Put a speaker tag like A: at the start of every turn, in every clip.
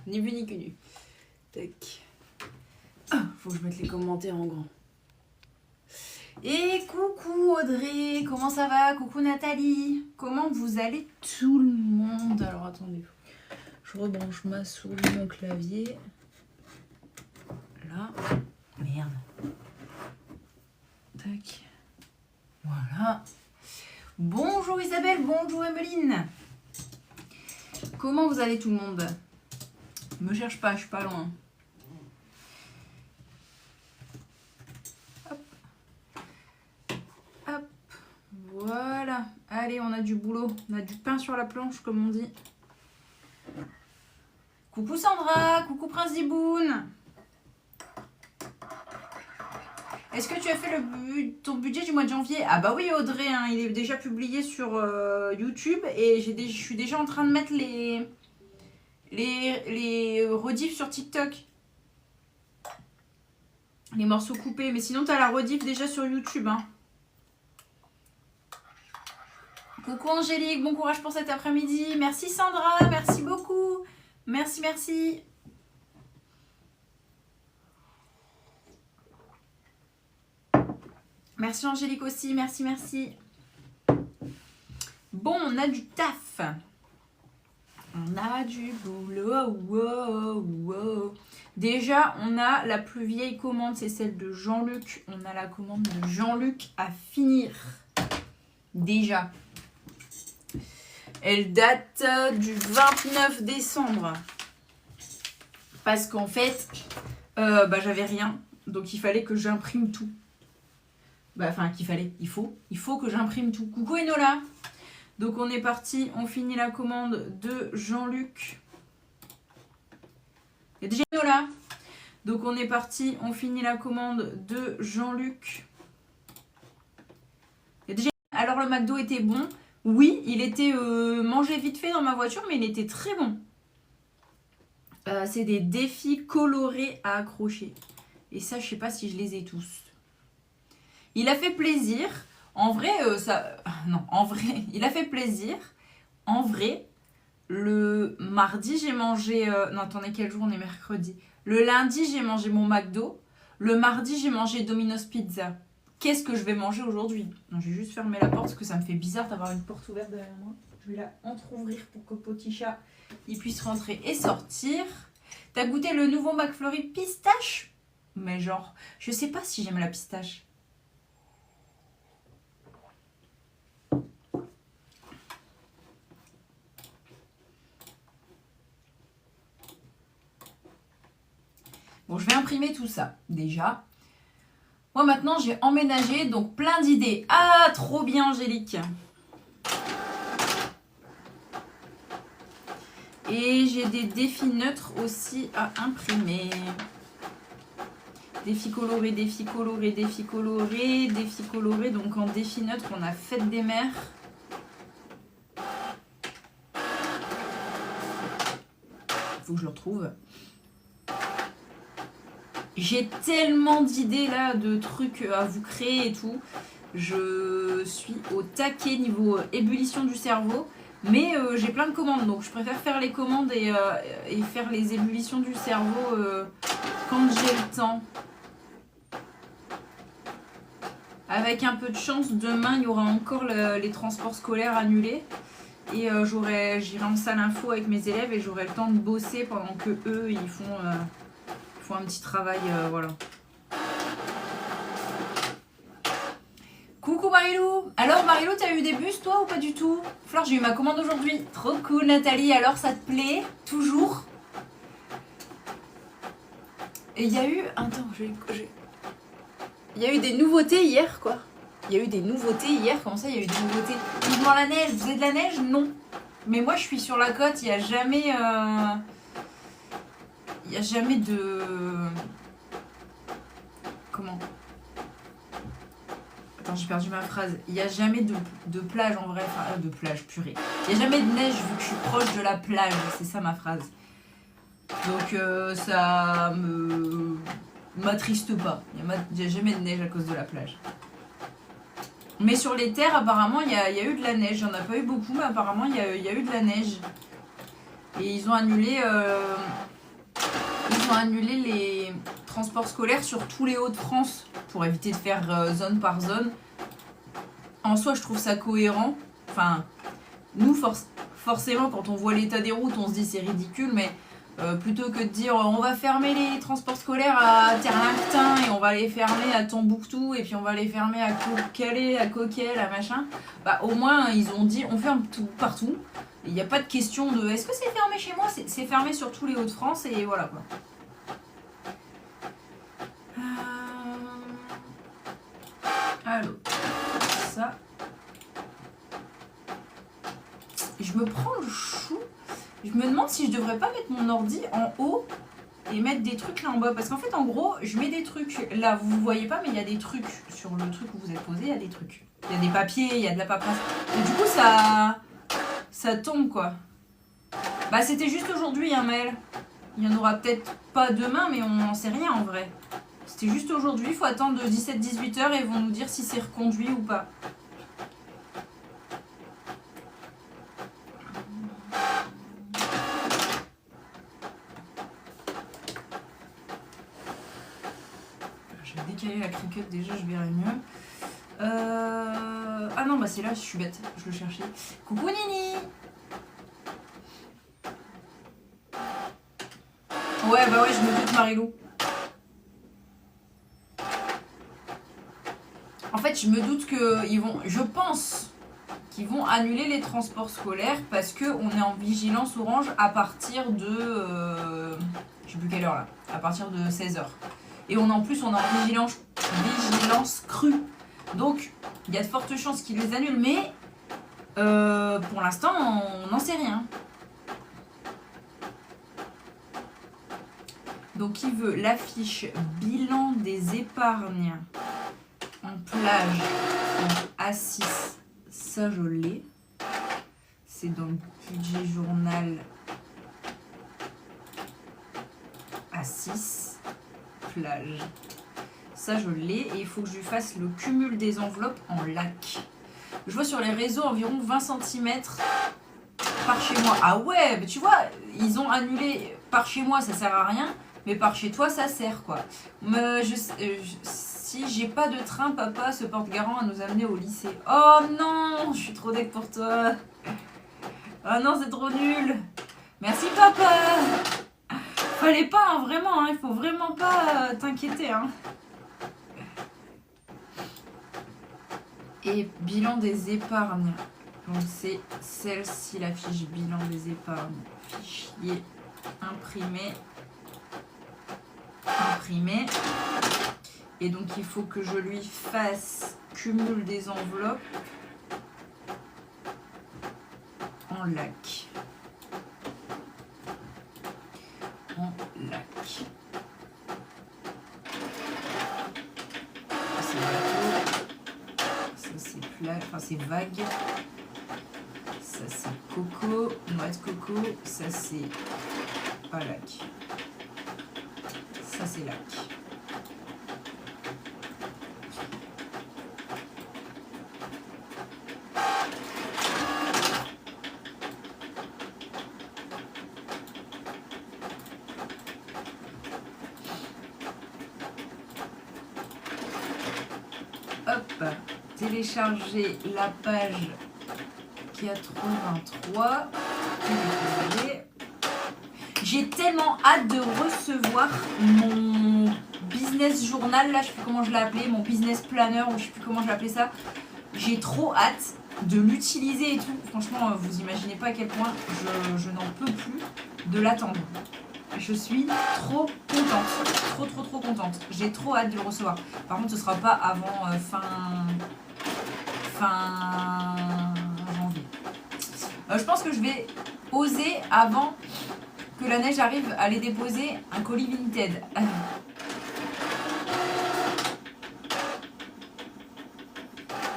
A: ni vu ni connu. Tac. Ah, faut que je mette les commentaires en grand. Et coucou Audrey, comment ça va? Coucou Nathalie, comment vous allez tout le monde? Alors attendez, je rebranche ma souris, mon clavier. Là, merde. Tac. Voilà. Bonjour Isabelle, bonjour Emeline. Comment vous allez tout le monde? Me cherche pas, je suis pas loin. Voilà, allez, on a du boulot, on a du pain sur la planche, comme on dit. Coucou Sandra, coucou Prince Diboun. Est-ce que tu as fait ton budget du mois de janvier? Ah bah oui Audrey, hein, il est déjà publié sur YouTube et je suis déjà en train de mettre les rediffs sur TikTok. Les morceaux coupés, mais sinon tu as la rediff déjà sur YouTube, hein. Coucou Angélique, bon courage pour cet après-midi. Merci Sandra, merci beaucoup. Merci, merci. Merci Angélique aussi, merci, merci. Bon, on a du taf. On a du boulot. Wow, wow. Déjà, on a la plus vieille commande, c'est celle de Jean-Luc. On a la commande de Jean-Luc à finir. Déjà. Elle date du 29 décembre. Parce qu'en fait, j'avais rien. Donc, il fallait que j'imprime tout. Il faut que j'imprime tout. Coucou Enola. Donc, on est parti. On finit la commande de Jean-Luc. Il y a déjà Enola. Donc, on est parti. On finit la commande de Jean-Luc. Il y a déjà... Alors, le McDo était bon. Oui, il était mangé vite fait dans ma voiture, mais il était très bon. C'est des défis colorés à accrocher. Et ça, je sais pas si je les ai tous. Il a fait plaisir. En vrai, il a fait plaisir. En vrai, le mardi, j'ai mangé... non, attendez, quel jour on est mercredi? Le lundi, j'ai mangé mon McDo. Le mardi, j'ai mangé Domino's Pizza. Qu'est-ce que je vais manger aujourd'hui? Je vais juste fermer la porte parce que ça me fait bizarre d'avoir une porte ouverte derrière moi. Je vais la entrouvrir pour que Petit Chat il puisse rentrer et sortir. T'as goûté le nouveau McFlurry pistache? Mais genre, je sais pas si j'aime la pistache. Bon, je vais imprimer tout ça déjà. Moi maintenant j'ai emménagé, donc plein d'idées. Ah, trop bien Angélique. Et j'ai des défis neutres aussi à imprimer. Défis colorés, défis colorés, défis colorés, défis colorés. Donc en défi neutre, on a Fête des mères. Faut que je le retrouve. J'ai tellement d'idées là, de trucs à vous créer et tout. Je suis au taquet niveau ébullition du cerveau. Mais j'ai plein de commandes, donc je préfère faire les commandes et faire les ébullitions du cerveau quand j'ai le temps. Avec un peu de chance, demain il y aura encore les transports scolaires annulés. Et j'irai en salle info avec mes élèves et j'aurai le temps de bosser pendant que eux ils font un petit travail, voilà. Coucou Marilou. Alors Marilou, t'as eu des bus toi ou pas du tout? Fleur, j'ai eu ma commande aujourd'hui. Trop cool Nathalie, alors ça te plaît? Toujours? Et il y a eu... Attends, il y a eu des nouveautés hier quoi. Il y a eu des nouveautés hier, comment ça il y a eu des nouveautés? Vivement la neige, vous avez de la neige? Non. Mais moi je suis sur la côte, il n'y a jamais... Il n'y a jamais de... Comment? Attends, j'ai perdu ma phrase. Il n'y a jamais de plage en vrai. Enfin, de plage, purée. Il n'y a jamais de neige vu que je suis proche de la plage. C'est ça ma phrase. Donc ça m'attriste pas. Il n'y a jamais de neige à cause de la plage. Mais sur les terres, apparemment, il y a eu de la neige. Il n'y en a pas eu beaucoup, mais apparemment, il y a eu de la neige. Et ils ont annulé les transports scolaires sur tous les Hauts-de-France pour éviter de faire zone par zone. En soi, je trouve ça cohérent. Enfin, nous, forcément, quand on voit l'état des routes, on se dit c'est ridicule, mais plutôt que de dire on va fermer les transports scolaires à Terre-Linctin et on va les fermer à Tombouctou et puis on va les fermer à Calais, à Coquel, à machin, bah au moins ils ont dit on ferme tout partout. Il n'y a pas de question de est-ce que c'est fermé chez moi, c'est fermé sur tous les Hauts-de-France et voilà quoi. Alors, ça. Je me prends le chou. Je me demande si je devrais pas mettre mon ordi en haut et mettre des trucs là en bas. Parce qu'en fait, en gros, je mets des trucs. Là, vous ne voyez pas, mais il y a des trucs. Sur le truc où vous êtes posé, il y a des trucs. Il y a des papiers, il y a de la paperasse. Et du coup, ça tombe, quoi. Bah, c'était juste aujourd'hui, un mail. Il y en aura peut-être pas demain, mais on n'en sait rien en vrai. C'était juste aujourd'hui. Il faut attendre de 17-18 heures et ils vont nous dire si c'est reconduit ou pas. La cricket déjà je verrai mieux. Ah non bah c'est là, je suis bête, je le cherchais. Coucou Nini. Ouais bah ouais je me doute Marilou. En fait je me doute que ils vont, je pense qu'ils vont annuler les transports scolaires parce que on est en vigilance orange à partir de je sais plus quelle heure là, à partir de 16h. Et en plus, on est en vigilance crue. Donc, il y a de fortes chances qu'ils les annulent. Mais, pour l'instant, on n'en sait rien. Donc, il veut l'affiche bilan des épargnes en plage en A6. Ça, je l'ai. C'est dans le budget journal A6. Plage. Ça je l'ai et il faut que je lui fasse le cumul des enveloppes en lac. Je vois sur les réseaux environ 20 cm par chez moi. Ah ouais, mais tu vois, ils ont annulé par chez moi, ça sert à rien, mais par chez toi ça sert quoi. Si j'ai pas de train, papa se porte garant à nous amener au lycée. Oh non, je suis trop deck pour toi. Oh non, c'est trop nul. Merci papa. Fallait pas, hein, vraiment, hein, il faut vraiment pas t'inquiéter. Hein. Et bilan des épargnes. Donc c'est celle-ci, la fiche bilan des épargnes. Fichier imprimé. Imprimé. Et donc il faut que je lui fasse cumul des enveloppes en lac. Lac. C'est bateau. Ça c'est plat, enfin c'est vague. Ça c'est coco, noix de coco. Ça c'est pas lac. Ça c'est lac. Télécharger la page 83. J'ai tellement hâte de recevoir mon business journal, là je sais plus comment je l'ai appelé, mon business planner ou je sais plus comment je l'ai appelé ça. J'ai trop hâte de l'utiliser et tout. Franchement, vous imaginez pas à quel point je n'en peux plus de l'attendre. Je suis trop contente, trop contente. J'ai trop hâte de le recevoir. Par contre, ce sera pas avant fin janvier. Je pense que je vais oser avant que la neige arrive à les déposer un colis Vinted.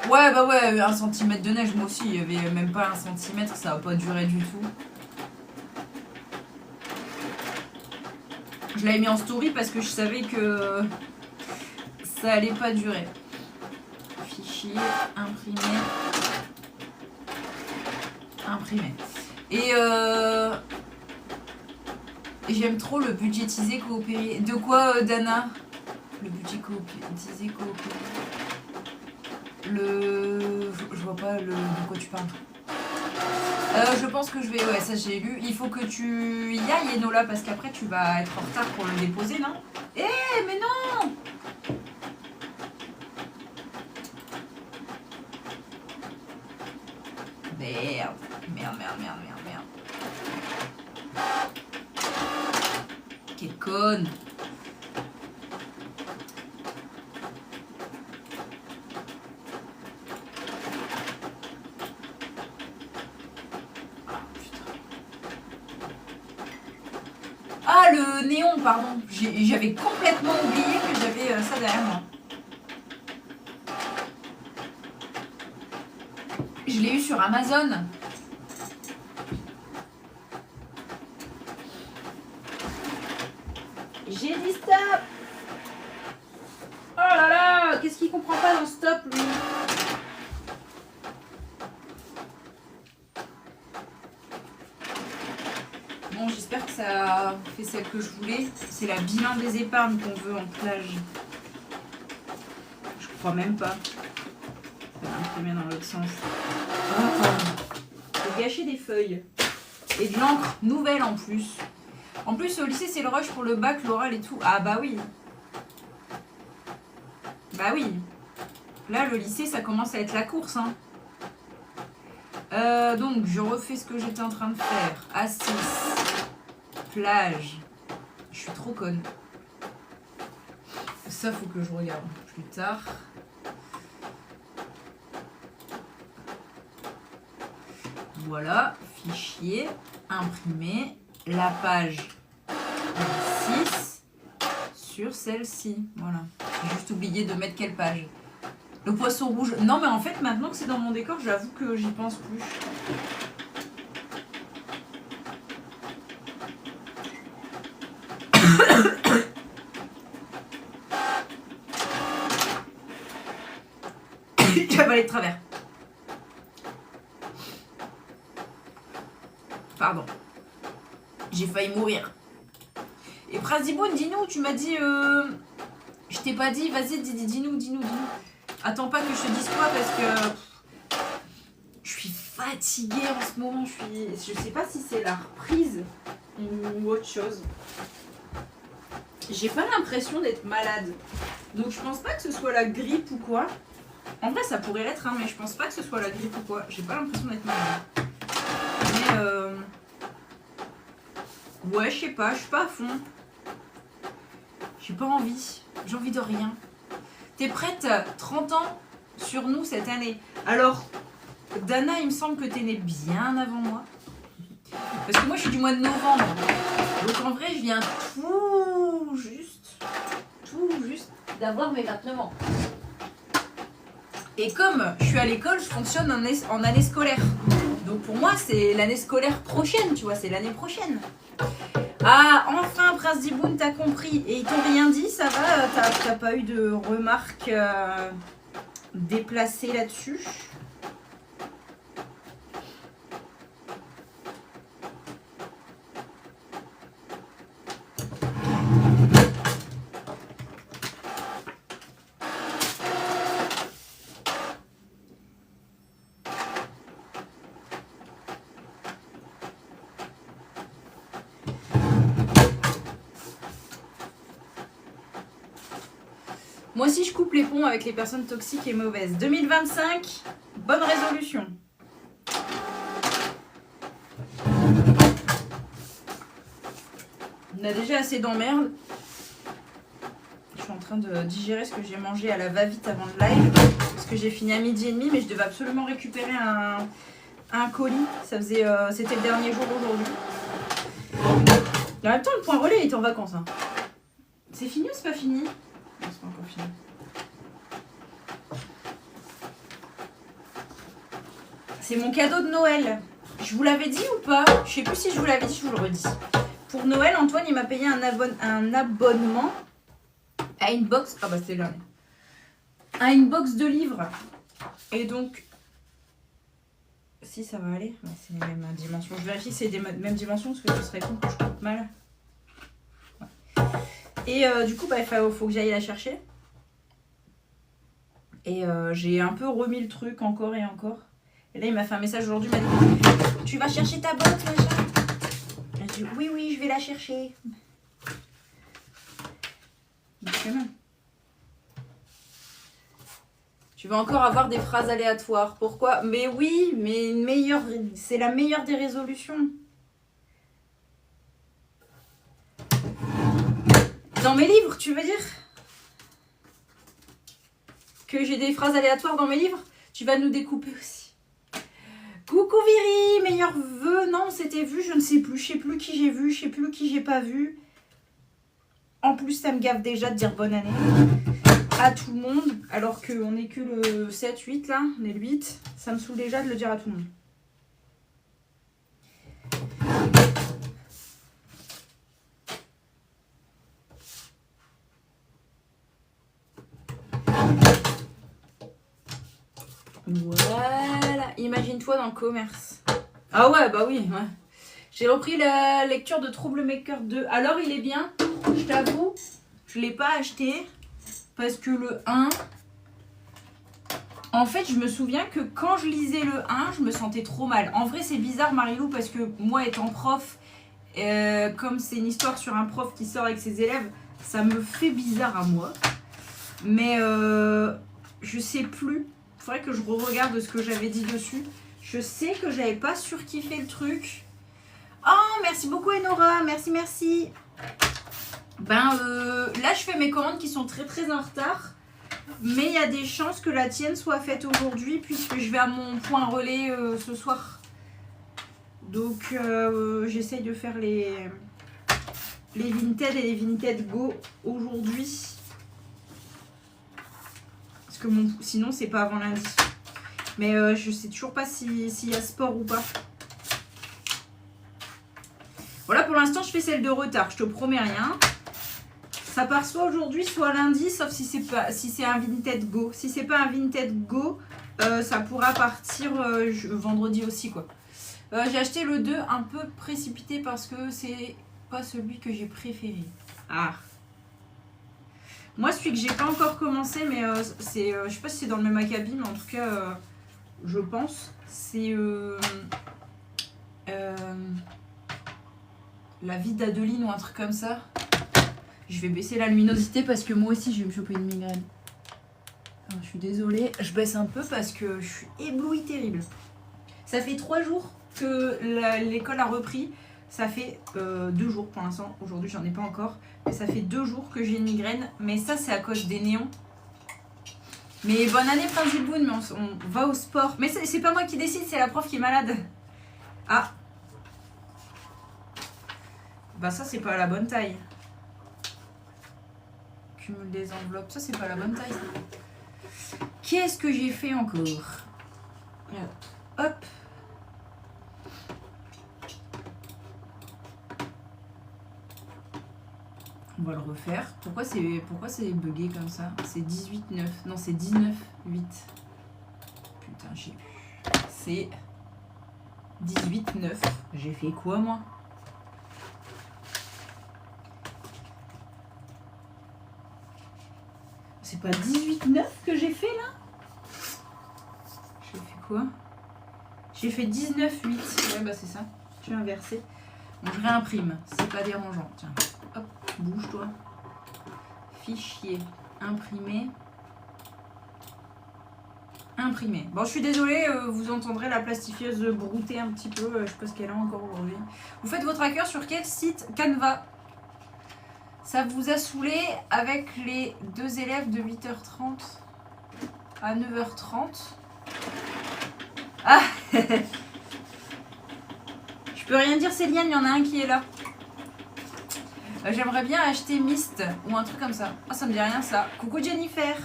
A: Ouais bah ouais, 1 cm de neige moi aussi, il y avait même pas 1 cm, ça va pas durer du tout. Je l'avais mis en story parce que je savais que ça allait pas durer. Fichier, imprimé. Et Et j'aime trop le budgétisé coopéré. De quoi, Dana? Le budget budgétisé coopéré. Je vois pas de quoi tu parles. Je pense que je vais... Ouais, ça j'ai lu. Il faut que tu y ailles, Enola, parce qu'après tu vas être en retard pour le déposer, non? Eh, mais non! Merde. Merde. Quelle conne! Ah, le néon, pardon. J'avais complètement oublié que j'avais ça derrière moi. Je l'ai eu sur Amazon. J'ai dit stop. Oh là là, qu'est-ce qu'il comprend pas dans stop, lui? Bon, j'espère que ça fait celle que je voulais. C'est la bilan des épargnes qu'on veut en plage. Je crois même pas. Ça va imprimer dans l'autre sens. J'ai gâché des feuilles. Et de l'encre nouvelle en plus. En plus, au lycée, c'est le rush pour le bac, l'oral et tout. Ah bah oui. Bah oui. Là, le lycée, ça commence à être la course. Hein. Donc, je refais ce que j'étais en train de faire. A6. Plage. Je suis trop conne. Ça, faut que je regarde plus tard. Voilà. Fichier. Imprimer. La page 6 sur celle-ci. Voilà. J'ai juste oublié de mettre quelle page. Le poisson rouge. Non, mais en fait, maintenant que c'est dans mon décor, j'avoue que j'y pense plus. J'avalais de travers. Pardon. J'ai failli mourir. Et Prince Diboun, dis-nous, tu m'as dit... Je t'ai pas dit, vas-y, dis-nous. Attends pas que je te dise quoi parce que... Je suis fatiguée en ce moment. Je sais pas si c'est la reprise ou autre chose. J'ai pas l'impression d'être malade. Donc je pense pas que ce soit la grippe ou quoi. En vrai, ça pourrait l'être, hein, mais je pense pas que ce soit la grippe ou quoi. J'ai pas l'impression d'être malade. Mais ouais, je sais pas, je suis pas à fond. J'ai pas envie. J'ai envie de rien. T'es prête? 30 ans sur nous cette année. Alors, Dana, il me semble que t'es née bien avant moi. Parce que moi, je suis du mois de novembre. Donc en vrai, je viens tout juste d'avoir mes 29 ans. Et comme je suis à l'école, je fonctionne en année scolaire. Donc pour moi, c'est l'année scolaire prochaine, tu vois, c'est l'année prochaine. Ah, enfin, Prince Diboun, t'as compris. Et ils t'ont rien dit, ça va? T'as pas eu de remarques déplacées là-dessus? Moi aussi, je coupe les ponts avec les personnes toxiques et mauvaises. 2025, bonne résolution. On a déjà assez d'emmerdes. Je suis en train de digérer ce que j'ai mangé à la va-vite avant le live. Parce que j'ai fini à 12h30, mais je devais absolument récupérer un colis. C'était le dernier jour aujourd'hui. En même temps, le point relais est en vacances. Hein. C'est fini ou c'est pas fini? Non, c'est pas encore fini. C'est mon cadeau de Noël. Je vous l'avais dit ou pas? Je sais plus si je vous l'avais dit, je vous le redis. Pour Noël, Antoine, il m'a payé un abonnement à une box. Ah bah c'est là. À une box de livres. Et donc... Si ça va aller, ouais, c'est les mêmes dimensions. Je vérifie que c'est des mêmes dimensions parce que ce serait con que je coupe mal. Et du coup, bah, faut que j'aille la chercher. Et j'ai un peu remis le truc encore et encore. Et là, il m'a fait un message aujourd'hui, il m'a dit, tu vas chercher ta botte, machin. J'ai dit, oui, oui, je vais la chercher. Tu vas encore avoir des phrases aléatoires. Pourquoi? Mais oui, mais c'est la meilleure des résolutions. Dans mes livres, tu veux dire? Que j'ai des phrases aléatoires dans mes livres? Tu vas nous découper aussi. Coucou Viri, meilleur vœu. Non, c'était vu, je ne sais plus. Je sais plus qui j'ai vu, je sais plus qui j'ai pas vu. En plus, ça me gave déjà de dire bonne année à tout le monde. Alors qu'on n'est que le 7, 8 là. On est le 8. Ça me saoule déjà de le dire à tout le monde. Voilà, imagine-toi dans le commerce. Ah ouais, bah oui, ouais. J'ai repris la lecture de Troublemaker 2. Alors il est bien, je t'avoue, je ne l'ai pas acheté parce que le 1... En fait, je me souviens que quand je lisais le 1, je me sentais trop mal. En vrai, c'est bizarre, Marilou, parce que moi, étant prof, comme c'est une histoire sur un prof qui sort avec ses élèves, ça me fait bizarre à moi. Mais je sais plus. Il faudrait que je re-regarde ce que j'avais dit dessus. Je sais que j'avais pas surkiffé le truc. Oh, merci beaucoup Enora. Merci, merci. Ben, là, je fais mes commandes qui sont très, très en retard. Mais il y a des chances que la tienne soit faite aujourd'hui puisque je vais à mon point relais ce soir. Donc, j'essaye de faire les Vinted et les Vinted Go aujourd'hui. Parce que sinon, c'est pas avant lundi. Mais je sais toujours pas s'il y a sport ou pas. Voilà, pour l'instant, je fais celle de retard. Je te promets rien. Ça part soit aujourd'hui, soit lundi, sauf si c'est un Vinted Go. Si c'est pas un Vinted Go, ça pourra partir vendredi aussi, quoi. J'ai acheté le 2 un peu précipité parce que c'est pas celui que j'ai préféré. Ah. Moi, celui que j'ai pas encore commencé, mais c'est, je sais pas si c'est dans le même acabit, mais en tout cas, je pense, c'est La vie d'Adeline ou un truc comme ça. Je vais baisser la luminosité parce que moi aussi, je vais me choper une migraine. Alors, je suis désolée, je baisse un peu parce que je suis éblouie terrible. Ça fait 3 jours que l'école a repris. Ça fait 2 jours pour l'instant. Aujourd'hui, j'en ai pas encore. Mais ça fait 2 jours que j'ai une migraine. Mais ça, c'est à cause des néons. Mais bonne année, Prince Ziboun. Mais on va au sport. Mais c'est pas moi qui décide, c'est la prof qui est malade. Ah. Bah ça, c'est pas la bonne taille. Cumul des enveloppes. Ça, c'est pas la bonne taille. Qu'est-ce que j'ai fait encore? Hop. On va le refaire. Pourquoi c'est bugué comme ça? C'est 18,9. Non, c'est 19,8. Putain, j'ai vu. C'est 18,9. J'ai fait quoi, moi? C'est pas 18,9 que j'ai fait, là? J'ai fait quoi? J'ai fait 19,8. Ouais, bah c'est ça. J'ai inversé. Bon, je réimprime. C'est pas dérangeant. Tiens. Hop, bouge-toi. Fichier. Imprimer. Imprimer. Bon, je suis désolée, vous entendrez la plastifieuse brouter un petit peu. Je sais pas ce qu'elle a encore aujourd'hui. Vous faites votre hacker sur quel site? Canva. Ça vous a saoulé avec les 2 élèves de 8h30 à 9h30. Ah. Je peux rien dire, Céline, il y en a un qui est là. J'aimerais bien acheter Myst ou un truc comme ça. Ah, ça me dit rien ça. Coucou Jennifer.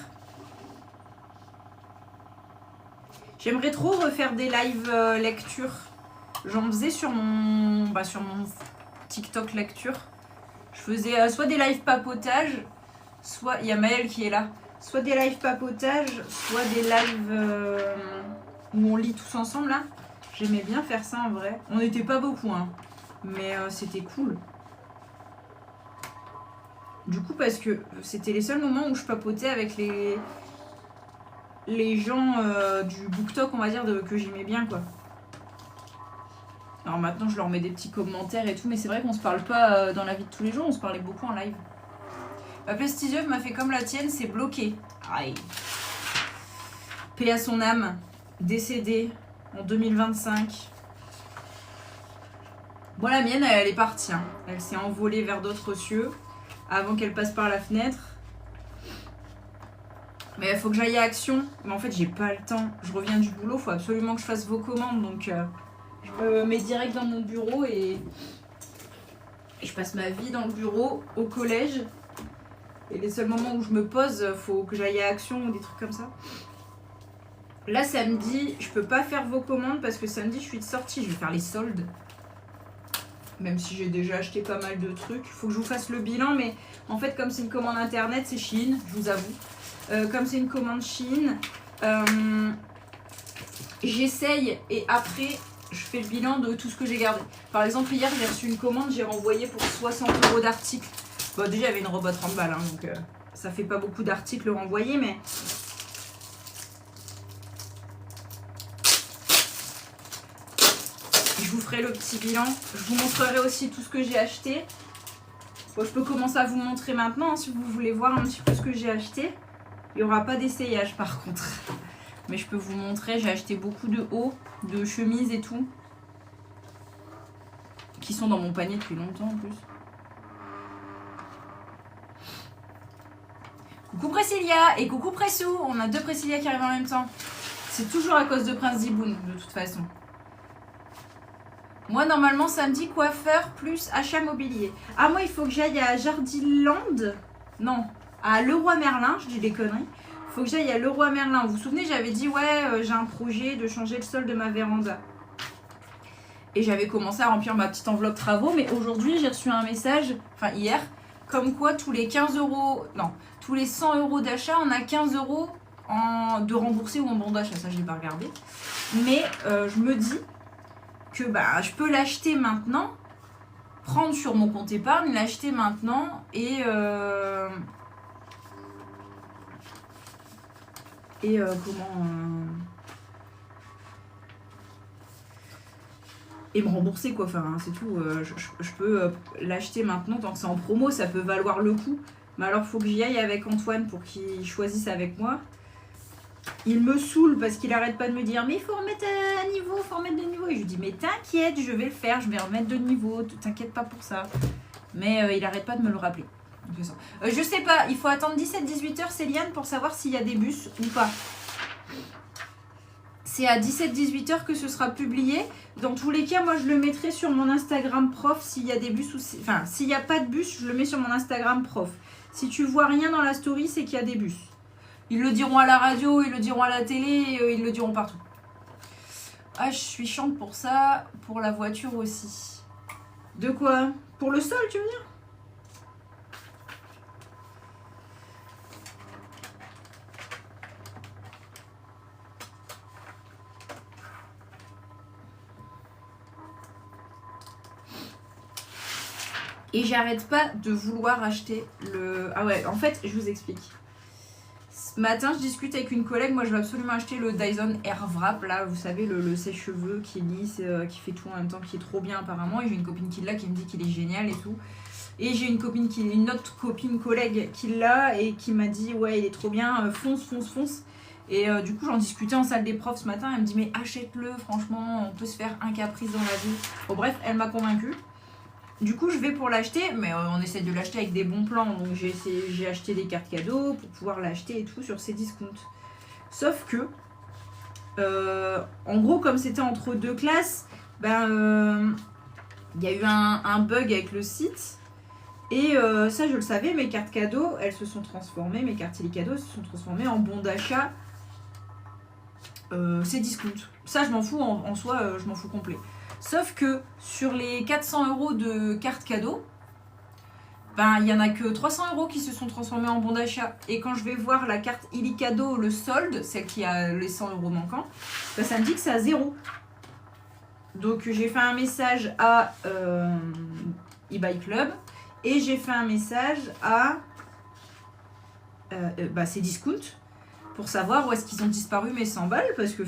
A: J'aimerais trop refaire des live lecture. J'en faisais sur mon TikTok lecture. Je faisais soit des live papotage, soit... Il y a Maëlle qui est là. Soit des live papotage, soit des lives où on lit tous ensemble là. J'aimais bien faire ça en vrai. On n'était pas beaucoup, hein. Mais c'était cool. Du coup, parce que c'était les seuls moments où je papotais avec les gens du BookTok, on va dire, que j'aimais bien, quoi. Alors maintenant, je leur mets des petits commentaires et tout, mais c'est vrai qu'on se parle pas dans la vie de tous les jours, on se parlait beaucoup en live. Ma Plestisieuf m'a fait comme la tienne, c'est bloqué. Aïe. Paix à son âme, décédée en 2025. Bon, la mienne, elle est partie. Hein. Elle s'est envolée vers d'autres cieux avant qu'elle passe par la fenêtre. Mais il faut que j'aille à Action. Mais en fait, j'ai pas le temps. Je reviens du boulot, il faut absolument que je fasse vos commandes. Donc, je me mets direct dans mon bureau et je passe ma vie dans le bureau, au collège. Et les seuls moments où je me pose, il faut que j'aille à Action ou des trucs comme ça. Là, samedi, je peux pas faire vos commandes parce que samedi, je suis de sortie. Je vais faire les soldes. Même si j'ai déjà acheté pas mal de trucs. Il faut que je vous fasse le bilan. Mais en fait, comme c'est une commande internet, c'est Shein, je vous avoue. Comme c'est une commande Shein, j'essaye et après, je fais le bilan de tout ce que j'ai gardé. Par exemple, hier, j'ai reçu une commande, j'ai renvoyé pour 60 € d'articles. Bon, déjà, il y avait une robe à 30 balles, hein, donc ça fait pas beaucoup d'articles renvoyés, mais... Je vous ferai le petit bilan. Je vous montrerai aussi tout ce que j'ai acheté. Bon, je peux commencer à vous montrer maintenant, hein, si vous voulez voir un petit peu ce que j'ai acheté. Il n'y aura pas d'essayage par contre. Mais je peux vous montrer, j'ai acheté beaucoup de hauts, de chemises et tout. Qui sont dans mon panier depuis longtemps en plus. Coucou Priscilla et coucou Pressou. On a deux Priscilla qui arrivent en même temps. C'est toujours à cause de Prince Ziboun de toute façon. Moi normalement samedi coiffeur plus achat mobilier. Ah moi il faut que j'aille à Jardiland. Non, à Leroy Merlin, je dis des conneries. Il faut que j'aille à Leroy Merlin. Vous vous souvenez, j'avais dit ouais j'ai un projet de changer le sol de ma véranda. Et j'avais commencé à remplir ma petite enveloppe travaux. Mais aujourd'hui j'ai reçu un message, enfin hier, comme quoi tous les 15 €, non, tous les 100 € d'achat, on a 15 € de remboursé ou en bon d'achat. Ça je n'ai pas regardé. Mais je me dis que bah, je peux l'acheter maintenant, prendre sur mon compte épargne, l'acheter maintenant et et me rembourser quoi, enfin c'est tout. Je peux l'acheter maintenant tant que c'est en promo, ça peut valoir le coup. Mais alors faut que j'y aille avec Antoine pour qu'il choisisse avec moi. Il me saoule parce qu'il arrête pas de me dire mais il faut remettre à niveau, il faut remettre de niveau. Et je lui dis mais t'inquiète, je vais le faire, je vais remettre de niveau, t'inquiète pas pour ça. Mais il arrête pas de me le rappeler. Je sais pas, il faut attendre 17-18 h Céliane pour savoir s'il y a des bus ou pas. C'est à 17-18 h que ce sera publié. Dans tous les cas, moi je le mettrai sur mon Instagram prof s'il y a des bus ou enfin s'il n'y a pas de bus, je le mets sur mon Instagram prof. Si tu vois rien dans la story, c'est qu'il y a des bus. Ils le diront à la radio, ils le diront à la télé, ils le diront partout. Ah, je suis chiante pour ça, pour la voiture aussi. De quoi? Pour le sol, tu veux dire? Et j'arrête pas de vouloir acheter le... Ah ouais, en fait, je vous explique. Ce matin, je discute avec une collègue. Moi, je veux absolument acheter le Dyson Airwrap. Là, vous savez, le sèche-cheveux qui lisse, qui fait tout en même temps, qui est trop bien apparemment. Et j'ai une copine qui l'a, qui me dit qu'il est génial et tout. Et j'ai une autre copine collègue qui l'a et qui m'a dit ouais, il est trop bien, fonce. Et du coup, j'en discutais en salle des profs ce matin. Elle me dit mais achète-le, franchement, on peut se faire un caprice dans la vie. Bon, bref, elle m'a convaincue. Du coup, je vais pour l'acheter, mais on essaie de l'acheter avec des bons plans. Donc, j'ai acheté des cartes cadeaux pour pouvoir l'acheter et tout sur ces discounts. Sauf que, en gros, comme c'était entre deux classes, ben, y a eu un bug avec le site. Et ça, je le savais, mes cartes cadeaux, elles se sont transformées, mes cartes cadeaux se sont transformées en bons d'achat. C'est discount. Ça, je m'en fous en soi, je m'en fous complet. Sauf que sur les 400 € de cartes cadeaux, ben il n'y en a que 300 € qui se sont transformés en bons d'achat. Et quand je vais voir la carte Illicadeau, le solde, celle qui a les 100 € manquants, ben ça me dit que c'est à 0. Donc j'ai fait un message à eBay Club. Et j'ai fait un message à c'est Discount pour savoir où est-ce qu'ils ont disparu mes 100 balles. Parce que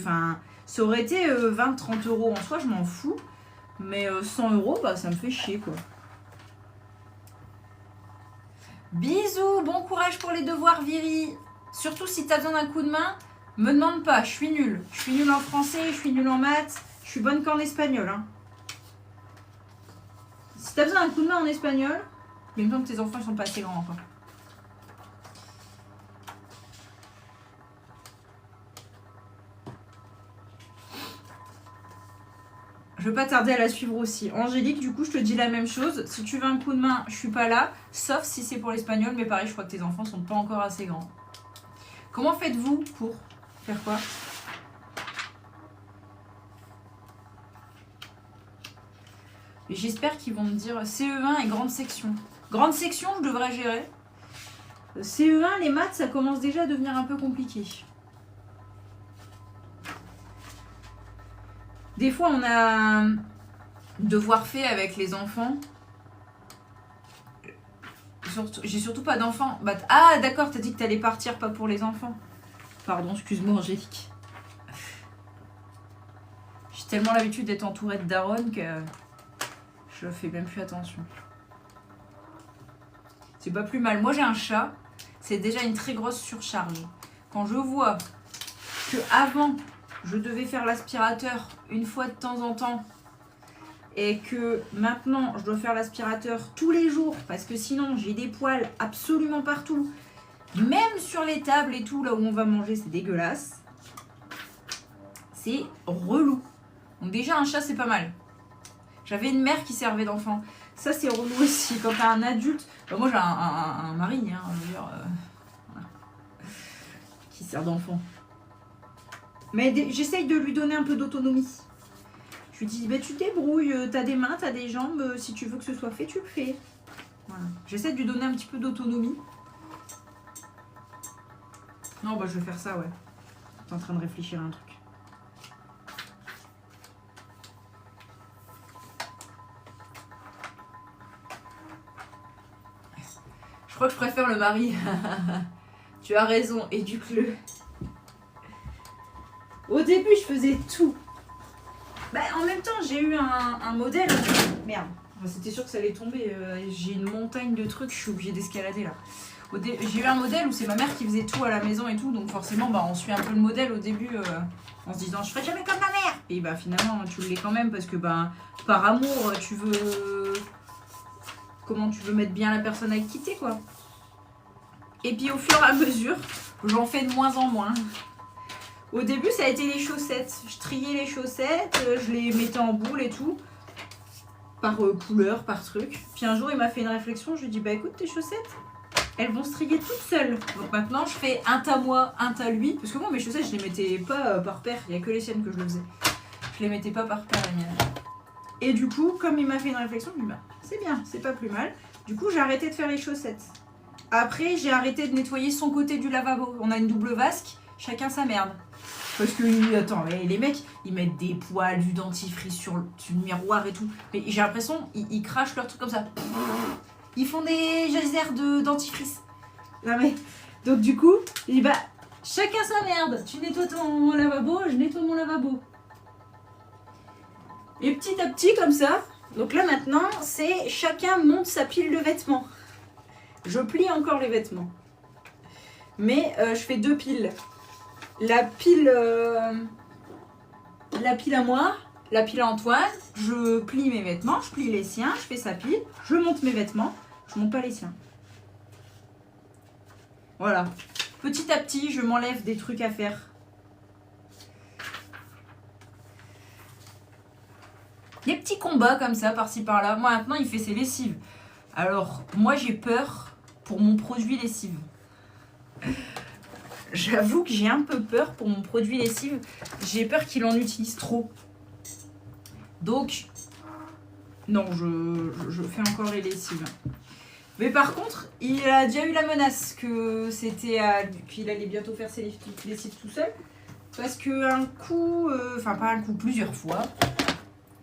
A: ça aurait été 20-30 euros en soi, je m'en fous. Mais 100 euros, ça me fait chier quoi. Bisous, bon courage pour les devoirs, Viri. Surtout si t'as besoin d'un coup de main, me demande pas, je suis nulle. Je suis nulle en français, je suis nulle en maths, je suis bonne qu'en espagnol. Hein. Si t'as besoin d'un coup de main en espagnol, mais même temps que tes enfants ils sont pas assez grands encore. Je veux pas tarder à la suivre aussi. Angélique, du coup, je te dis la même chose. Si tu veux un coup de main, je suis pas là. Sauf si c'est pour l'espagnol. Mais pareil, je crois que tes enfants sont pas encore assez grands. Comment faites-vous pour faire quoi? J'espère qu'ils vont me dire CE1 et grande section. Grande section, je devrais gérer. CE1, les maths, ça commence déjà à devenir un peu compliqué. Des fois, on a devoir fait avec les enfants. J'ai surtout pas d'enfants. Ah, d'accord, t'as dit que t'allais partir, pas pour les enfants. Pardon, excuse-moi, Angélique. J'ai tellement l'habitude d'être entourée de daronnes que je fais même plus attention. C'est pas plus mal. Moi, j'ai un chat. C'est déjà une très grosse surcharge. Quand je vois que avant je devais faire l'aspirateur une fois de temps en temps et que maintenant je dois faire l'aspirateur tous les jours parce que sinon j'ai des poils absolument partout, même sur les tables et tout, là où on va manger, c'est dégueulasse. C'est relou. Donc déjà un chat c'est pas mal. J'avais une mère qui servait d'enfant. Ça c'est relou aussi quand t'as un adulte. Moi j'ai un mari, hein, je veux dire, voilà, qui sert d'enfant. Mais j'essaye de lui donner un peu d'autonomie. Je lui dis, tu te débrouilles, t'as des mains, t'as des jambes, si tu veux que ce soit fait, tu le fais. Voilà. J'essaie de lui donner un petit peu d'autonomie. Non, je vais faire ça, ouais. T'es en train de réfléchir à un truc. Je crois que je préfère le mari. Tu as raison, éduque-le. Au début, je faisais tout. En même temps, j'ai eu un modèle. Merde, c'était sûr que ça allait tomber. J'ai une montagne de trucs, je suis obligée d'escalader là. J'ai eu un modèle où c'est ma mère qui faisait tout à la maison et tout. Donc forcément, on suit un peu le modèle au début en se disant je ferai jamais comme ma mère. Et finalement, tu l'es quand même parce que par amour, tu veux... Comment tu veux mettre bien la personne avec qui t'es, quoi. Et puis au fur et à mesure, j'en fais de moins en moins. Au début, ça a été les chaussettes. Je triais les chaussettes, je les mettais en boule et tout. Par couleur, par truc. Puis un jour, il m'a fait une réflexion. Je lui ai dit, écoute, tes chaussettes, elles vont se trier toutes seules. Donc maintenant, je fais un tas moi, un tas lui. Parce que moi, mes chaussettes, je les mettais pas par paire. Il n'y a que les siennes que je le faisais. Je les mettais pas par paire, les miennes. Et du coup, comme il m'a fait une réflexion, je lui ai dit, c'est bien, c'est pas plus mal. Du coup, j'ai arrêté de faire les chaussettes. Après, j'ai arrêté de nettoyer son côté du lavabo. On a une double vasque, chacun sa merde. Parce que, attends, les mecs, ils mettent des poils, du dentifrice sur le miroir et tout. Mais j'ai l'impression, ils crachent leur truc comme ça. Ils font des geysers de dentifrice. Non mais, donc du coup, il dit, chacun sa merde. Tu nettoies ton lavabo, je nettoie mon lavabo. Et petit à petit, comme ça, donc là maintenant, c'est chacun monte sa pile de vêtements. Je plie encore les vêtements. Mais je fais 2 piles. La pile à moi, la pile à Antoine, je plie mes vêtements, je plie les siens, je fais sa pile, je monte mes vêtements, je monte pas les siens. Voilà. Petit à petit, je m'enlève des trucs à faire. Des petits combats comme ça, par-ci par-là. Moi, maintenant, il fait ses lessives. Alors, moi, j'ai peur pour mon produit lessive. J'avoue que j'ai un peu peur pour mon produit lessive. J'ai peur qu'il en utilise trop. Donc, non, je fais encore les lessives. Mais par contre, il a déjà eu la menace que c'était qu'il allait bientôt faire ses lessives tout seul. Parce que un coup, enfin pas un coup, plusieurs fois.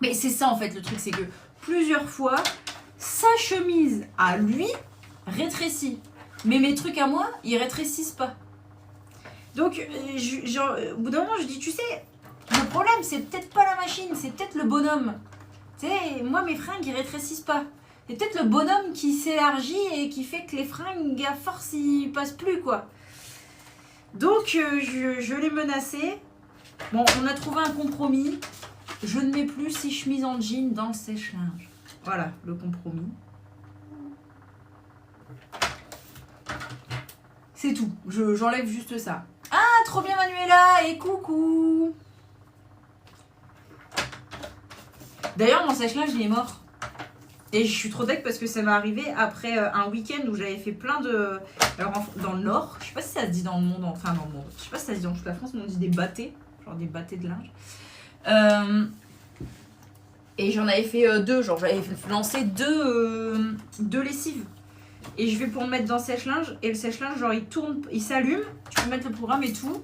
A: Mais c'est ça en fait le truc, c'est que plusieurs fois, sa chemise à lui rétrécit. Mais mes trucs à moi, ils rétrécissent pas. Donc, au bout d'un moment, je dis, tu sais, le problème, c'est peut-être pas la machine, c'est peut-être le bonhomme. Tu sais, moi, mes fringues, ils rétrécissent pas. C'est peut-être le bonhomme qui s'élargit et qui fait que les fringues, à force, ils passent plus, quoi. Donc, je l'ai menacé. Bon, on a trouvé un compromis. Je ne mets plus 6 chemises en jean dans le sèche-linge. Voilà, le compromis. C'est tout. J'enlève juste ça. Ah, trop bien Manuela et coucou. D'ailleurs, mon sèche-linge, il est mort. Et je suis trop deck parce que ça m'est arrivé après un week-end où j'avais fait plein de... Alors, dans le Nord, je sais pas si ça se dit dans le monde, enfin dans le monde, je sais pas si ça se dit dans toute la France, mais on dit des bâtés, genre des bâtés de linge. Et j'en avais fait 2, genre j'avais lancé deux lessives. Et je vais pour me mettre dans le sèche-linge, et le sèche-linge, genre il tourne, il s'allume, tu peux mettre le programme et tout,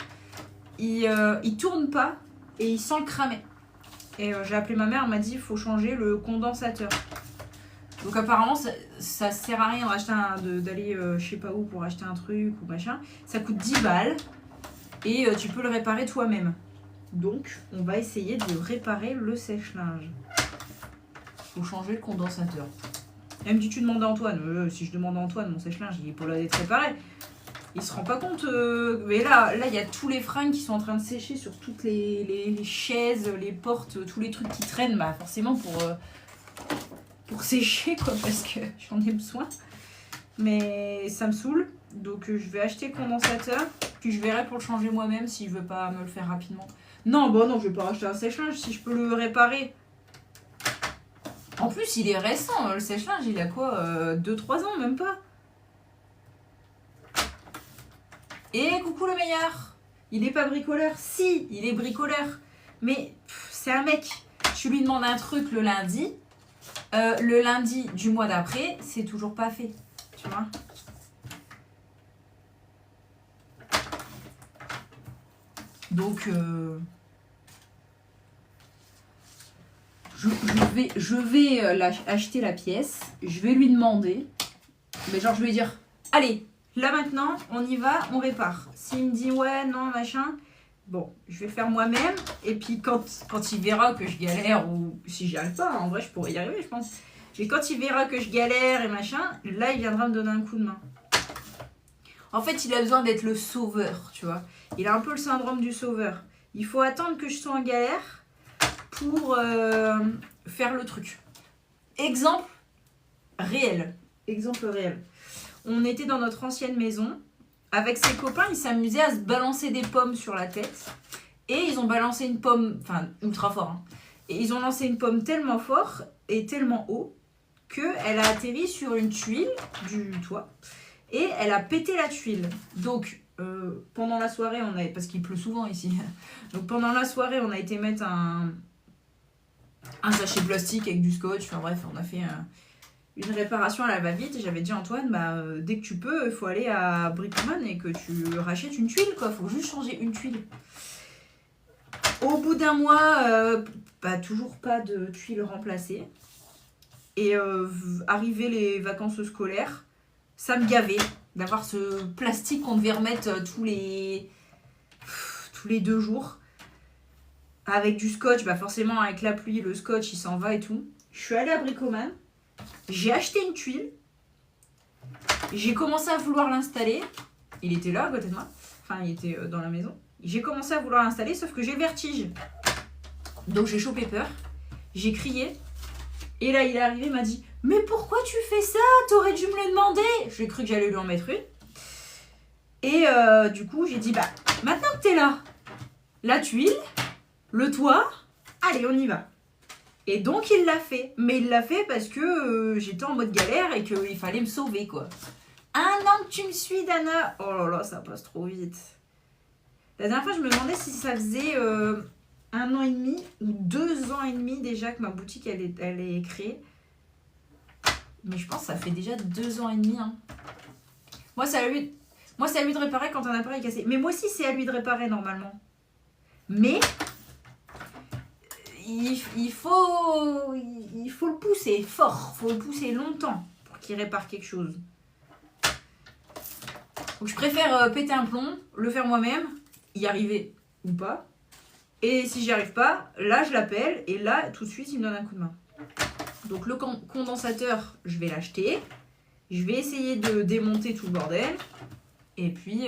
A: il tourne pas, et il sent le cramer. Et j'ai appelé ma mère, elle m'a dit il faut changer le condensateur. Donc apparemment ça sert à rien d'aller je sais pas où pour acheter un truc ou machin. Ça coûte 10 balles et tu peux le réparer toi-même. Donc on va essayer de réparer le sèche-linge. Faut changer le condensateur. Elle me dit tu demandes à Antoine. Si je demande à Antoine, mon sèche-linge il est pas là d'être réparé. Il se rend pas compte. Mais là il y a tous les fringues qui sont en train de sécher sur toutes les chaises, les portes, tous les trucs qui traînent. Bah forcément pour sécher quoi, parce que j'en ai besoin. Mais ça me saoule. Donc je vais acheter le condensateur. Puis je verrai pour le changer moi-même si je veux pas me le faire rapidement. Non, bon non, je vais pas racheter un sèche-linge si je peux le réparer. En plus, il est récent, le sèche-linge, il a quoi 2-3 ans, même pas. Et coucou le meilleur. Il est pas bricoleur. Si, il est bricoleur. Mais c'est un mec. Je lui demande un truc le lundi. Le lundi du mois d'après, c'est toujours pas fait. Tu vois. Donc, je vais acheter la pièce. Je vais lui demander. Mais genre, je vais lui dire, allez, là maintenant, on y va, on répare. S'il me dit, ouais, non, machin, bon, je vais le faire moi-même. Et puis, quand il verra que je galère, ou si j'y arrive pas, en vrai, je pourrais y arriver, je pense. Mais quand il verra que je galère et machin, là, il viendra me donner un coup de main. En fait, il a besoin d'être le sauveur, tu vois. Il a un peu le syndrome du sauveur. Il faut attendre que je sois en galère pour faire le truc. Exemple réel. On était dans notre ancienne maison. Avec ses copains, ils s'amusaient à se balancer des pommes sur la tête. Et ils ont balancé une pomme, enfin, ultra fort. Hein. Et ils ont lancé une pomme tellement fort et tellement haut qu'elle a atterri sur une tuile du toit. Et elle a pété la tuile. Donc, pendant la soirée, parce qu'il pleut souvent ici. Donc, pendant la soirée, on a été mettre un sachet plastique avec du scotch. Enfin bref, on a fait une réparation à la va-vite. Et j'avais dit à Antoine, dès que tu peux, il faut aller à Brickman et que tu rachètes une tuile, quoi. Il faut juste changer une tuile. Au bout d'un mois, toujours pas de tuile remplacée. Et arrivé les vacances scolaires, ça me gavait d'avoir ce plastique qu'on devait remettre tous les 2 jours. Avec du scotch, forcément avec la pluie, le scotch il s'en va et tout. Je suis allée à Bricoman, j'ai acheté une tuile, j'ai commencé à vouloir l'installer. Il était là à côté de moi, enfin il était dans la maison. J'ai commencé à vouloir l'installer, sauf que j'ai le vertige. Donc j'ai chopé peur, j'ai crié. Et là il est arrivé, il m'a dit « Mais pourquoi tu fais ça? T'aurais dû me le demander !» J'ai cru que j'allais lui en mettre une. Et du coup j'ai dit « Maintenant que t'es là, la tuile, le toit, allez on y va !» Et donc il l'a fait. Mais il l'a fait parce que j'étais en mode galère et qu'il fallait me sauver quoi. 1 an que tu me suis Dana. Oh là là, ça passe trop vite. La dernière fois je me demandais si ça faisait 1 an et demi ou 2 ans et demi déjà que ma boutique elle est créée. Mais je pense que ça fait déjà 2 ans et demi. Hein. Moi c'est à lui de réparer quand un appareil est cassé. Mais moi aussi c'est à lui de réparer normalement. Mais il faut le pousser fort, il faut le pousser longtemps pour qu'il répare quelque chose. Donc je préfère péter un plomb, le faire moi-même, y arriver ou pas. Et si j'y arrive pas, là je l'appelle et là tout de suite il me donne un coup de main. Donc le condensateur, je vais l'acheter. Je vais essayer de démonter tout le bordel. Et puis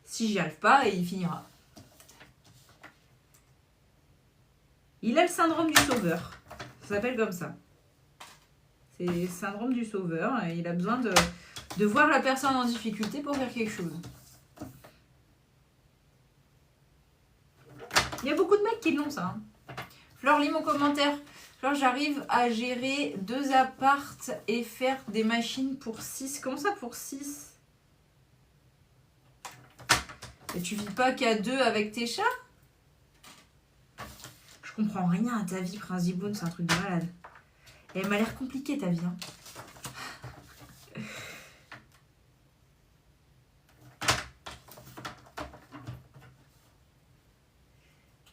A: si j'y arrive pas, il finira. Il a le syndrome du sauveur. Ça s'appelle comme ça. C'est le syndrome du sauveur. Et il a besoin de voir la personne en difficulté pour faire quelque chose. Il y a beaucoup de mecs qui l'ont ça. Hein. Fleur, lis mon commentaire. Fleur, j'arrive à gérer 2 appartes et faire des machines pour 6. Comment ça pour 6? Et tu vis pas qu'à 2 avec tes chats? Je comprends rien à ta vie, Prince Ziboun, c'est un truc de malade. Et elle m'a l'air compliquée ta vie. Hein.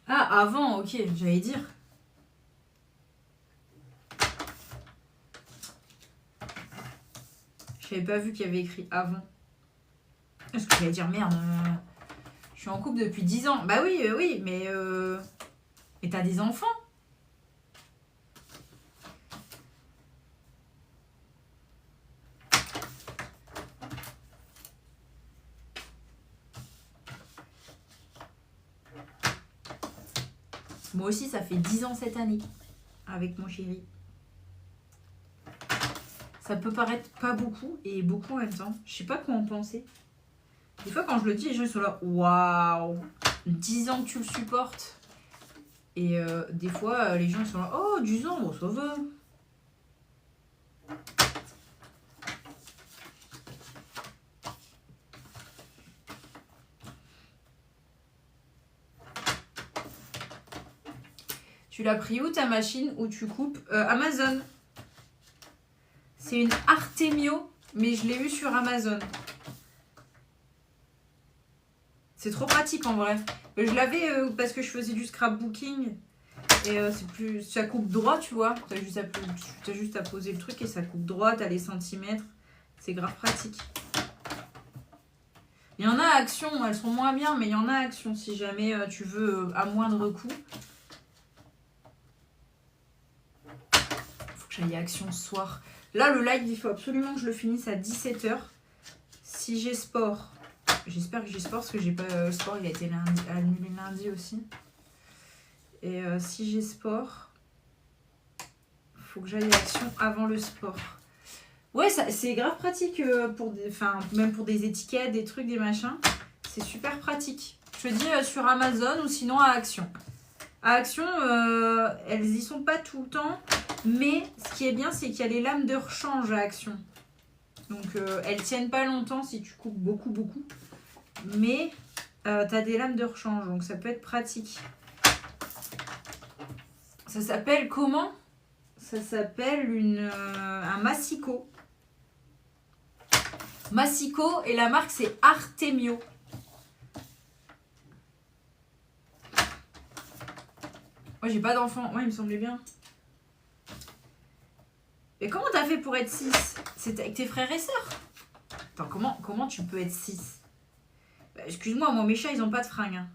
A: Ah, avant, ok, j'allais dire. J'avais pas vu qu'il y avait écrit avant. Est-ce que j'allais dire merde je suis en couple depuis 10 ans. Bah oui, oui, mais t'as des enfants. Moi aussi, ça fait 10 ans cette année avec mon chéri. Ça peut paraître pas beaucoup et beaucoup en même temps. Je sais pas quoi en penser. Des fois, quand je le dis, les gens sont là, waouh, 10 ans que tu le supportes. Et des fois, les gens sont là, oh, 10 ans, bon, ça va. Tu l'as pris où ta machine où tu coupes Amazon. C'est une Artemio, mais je l'ai eu sur Amazon. C'est trop pratique en vrai. Je l'avais parce que je faisais du scrapbooking. Et c'est plus. Ça coupe droit, tu vois. T'as juste à poser le truc et ça coupe droit. T'as les centimètres. C'est grave pratique. Il y en a à Action. Elles sont moins bien, mais il y en a à Action si jamais tu veux à moindre coût. Faut que j'aille à Action ce soir. Là, le live, il faut absolument que je le finisse à 17h. Si j'ai sport. J'espère que j'ai sport parce que j'ai pas sport. Il a été annulé lundi aussi. Et si j'ai sport, faut que j'aille à Action avant le sport. Ouais, c'est grave pratique pour même pour des étiquettes, des trucs, des machins. C'est super pratique. Je te dis sur Amazon ou sinon à Action. À Action, elles y sont pas tout le temps. Mais ce qui est bien, c'est qu'il y a les lames de rechange à Action. Donc elles tiennent pas longtemps si tu coupes beaucoup. Mais t'as des lames de rechange, donc ça peut être pratique. Ça s'appelle comment? Ça s'appelle un Massico. Massico et la marque c'est Artemio. Moi j'ai pas d'enfant. Ouais, il me semblait bien. Mais comment t'as fait pour être 6? C'est avec tes frères et sœurs? Attends, comment tu peux être 6? Bah, excuse-moi, moi mes chats ils ont pas de fringues. Hein.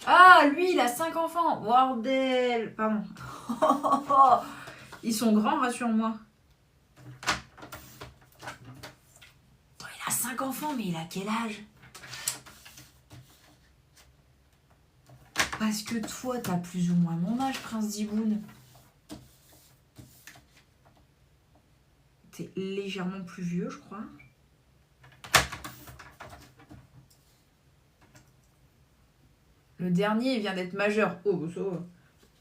A: Ah, lui il a 5 enfants. Bordel. Pardon. Ils sont grands, rassure-moi. Oh, il a 5 enfants, mais il a quel âge? Parce que toi, t'as plus ou moins mon âge, Prince Ziboun. T'es légèrement plus vieux, je crois. Le dernier, il vient d'être majeur. Oh, ça va.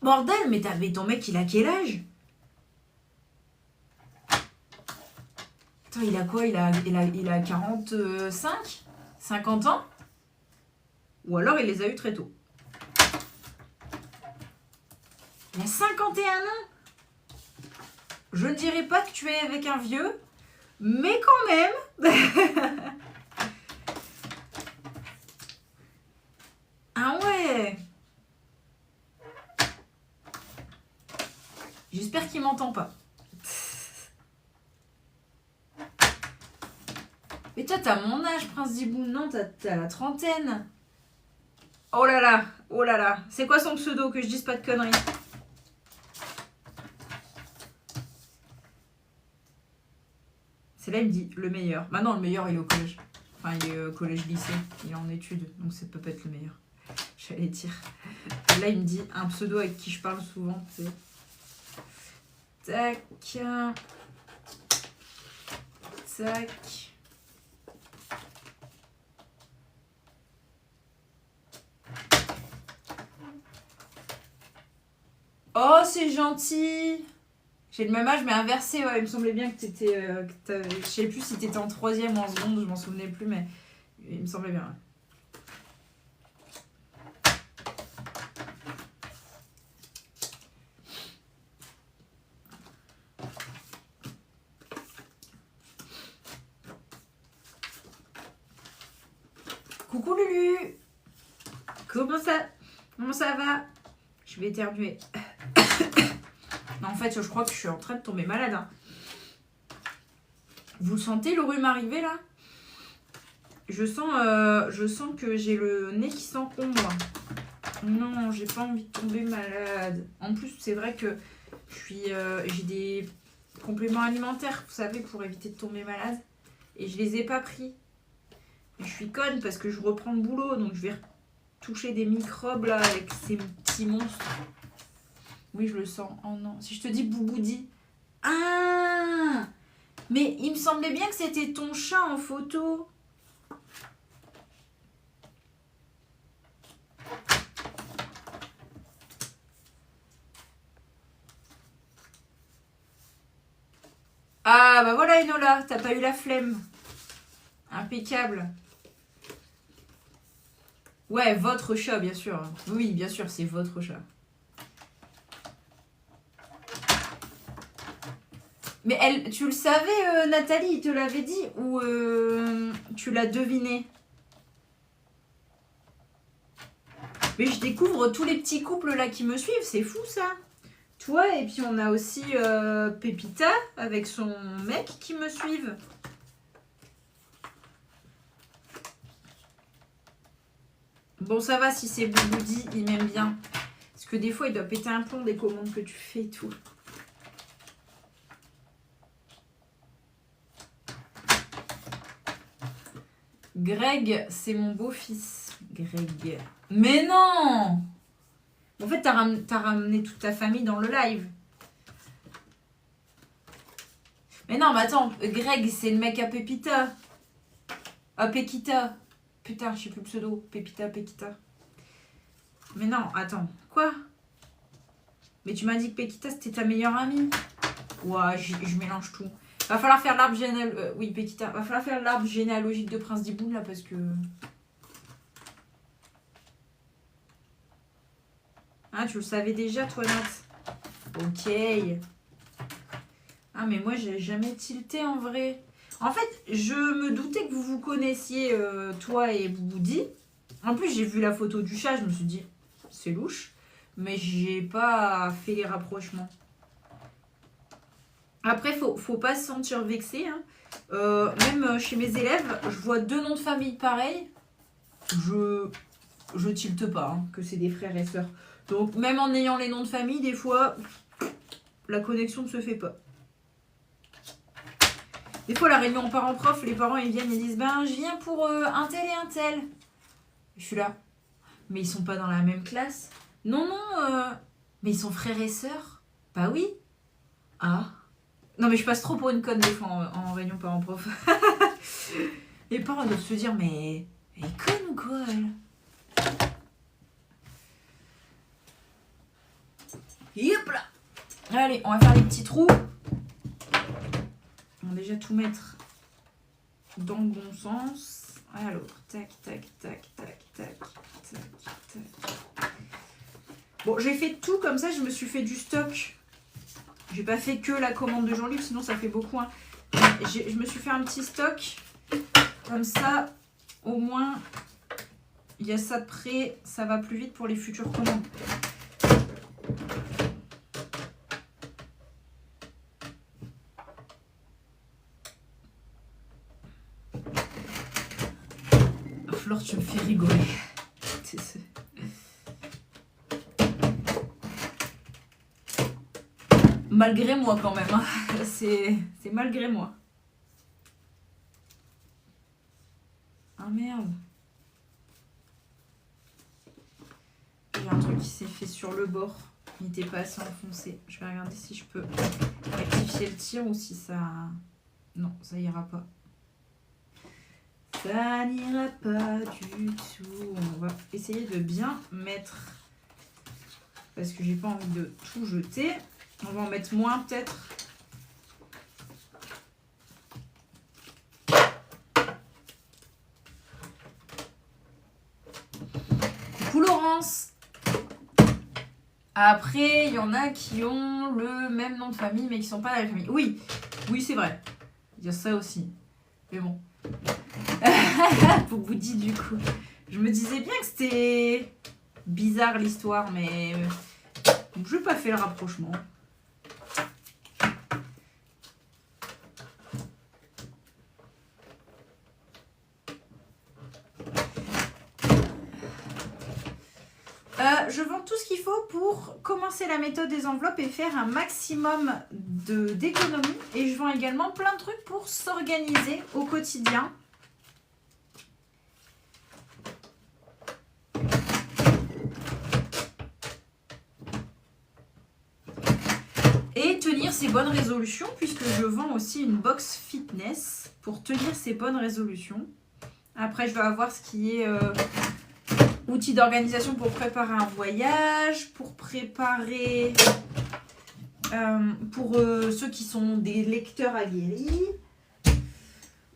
A: Bordel, mais ton mec, il a quel âge? Attends, il a quoi? Il a 45? 50 ans? Ou alors, il les a eu très tôt. Il a 51 ans. Je ne dirais pas que tu es avec un vieux, mais quand même. ouais. J'espère qu'il m'entend pas. Mais toi, t'as mon âge, Prince Dibou. Non, t'as la trentaine. Oh là là, oh là là. C'est quoi son pseudo, que je dise pas de conneries? C'est là, il me dit le meilleur. Bah non, le meilleur, il est au collège. Enfin, il est au collège-lycée. Il est en études, donc ça peut pas être le meilleur. J'allais dire. Là, il me dit un pseudo avec qui je parle souvent. C'est... Tac. Tac. Oh, c'est gentil. J'ai le même âge, mais inversé. Ouais, il me semblait bien que t'étais... je sais plus si t'étais en troisième ou en seconde, je m'en souvenais plus, mais il me semblait bien. Ouais. Coucou Lulu. Comment ça va? Je vais éternuer. Non, en fait, je crois que je suis en train de tomber malade. Hein. Vous le sentez, le rhume arriver là? Je sens que j'ai le nez qui s'encombre. Non, j'ai pas envie de tomber malade. En plus, c'est vrai que j'ai des compléments alimentaires, vous savez, pour éviter de tomber malade. Et je les ai pas pris. Et je suis conne parce que je reprends le boulot, donc je vais toucher des microbes là avec ces petits monstres. Oui, je le sens. Oh non. Si je te dis Bouboudi. Ah! Mais il me semblait bien que c'était ton chat en photo. Ah, bah voilà Enola, t'as pas eu la flemme. Impeccable. Ouais, votre chat, bien sûr. Oui, bien sûr, c'est votre chat. Mais tu le savais, Nathalie, il te l'avait dit ou tu l'as deviné? Mais je découvre tous les petits couples là qui me suivent, c'est fou ça. Toi, et puis on a aussi Pépita avec son mec qui me suivent. Bon, ça va si c'est Bouboudi, il m'aime bien. Parce que des fois, il doit péter un plomb des commandes que tu fais et tout. Greg, c'est mon beau-fils. Greg. Mais non! En fait, t'as ramené toute ta famille dans le live. Mais non, mais attends, Greg, c'est le mec à Pépita. À Pekita. Putain, je sais plus le pseudo. Pépita, Pekita. Mais non, attends. Quoi? Mais tu m'as dit que Pekita, c'était ta meilleure amie. Ouais, je mélange tout. Va falloir faire l'arbre généalogique. Oui, Pekita. Va falloir faire l'arbre généalogique de Prince Dibou, là, parce que... Ah, tu le savais déjà, toi, Nat? Ok. Ah, mais moi, j'ai jamais tilté, en vrai. En fait, je me doutais que vous vous connaissiez, toi et Bouboudi. En plus, j'ai vu la photo du chat, je me suis dit, c'est louche. Mais j'ai pas fait les rapprochements. Après, faut pas se sentir vexé. Hein. Même chez mes élèves, je vois 2 noms de famille pareils. Je tilte pas hein, que c'est des frères et sœurs. Donc, même en ayant les noms de famille, des fois, la connexion ne se fait pas. Des fois, la réunion parents-prof, les parents ils viennent et disent ben, je viens pour un tel et un tel. Je suis là. Mais ils sont pas dans la même classe. Non, mais ils sont frères et sœurs. Bah oui. Ah. Non, mais je passe trop pour une conne des fois en réunion parents-prof. Les parents doivent se dire mais elle est conne ou quoi elle? Et hop là. Allez, on va faire les petits trous. On va déjà tout mettre dans le bon sens. Alors, tac, tac, tac, tac, tac, tac, tac. Bon, j'ai fait tout comme ça, je me suis fait du stock. J'ai pas fait que la commande de Jean-Luc, sinon ça fait beaucoup. Hein. Je me suis fait un petit stock. Comme ça, au moins, il y a ça de près, ça va plus vite pour les futures commandes. Flore, tu me fais rigoler. Malgré moi quand même, hein. C'est malgré moi. Ah merde. J'ai un truc qui s'est fait sur le bord. Il n'était pas assez enfoncé. Je vais regarder si je peux rectifier le tir ou si ça... Non, ça ira pas. Ça n'ira pas du tout. On va essayer de bien mettre... Parce que j'ai pas envie de tout jeter. On va en mettre moins peut-être. Coucou Laurence. Après, il y en a qui ont le même nom de famille mais qui sont pas de la famille. Oui, oui c'est vrai. Il y a ça aussi. Mais bon. Pour vous dire du coup. Je me disais bien que c'était bizarre l'histoire, mais je n'ai pas fait le rapprochement. Je vends tout ce qu'il faut pour commencer la méthode des enveloppes et faire un maximum d'économies. Et je vends également plein de trucs pour s'organiser au quotidien. Et tenir ses bonnes résolutions, puisque je vends aussi une box fitness pour tenir ses bonnes résolutions. Après, je vais avoir ce qui est... outils d'organisation pour préparer un voyage, pour préparer pour ceux qui sont des lecteurs aguerris.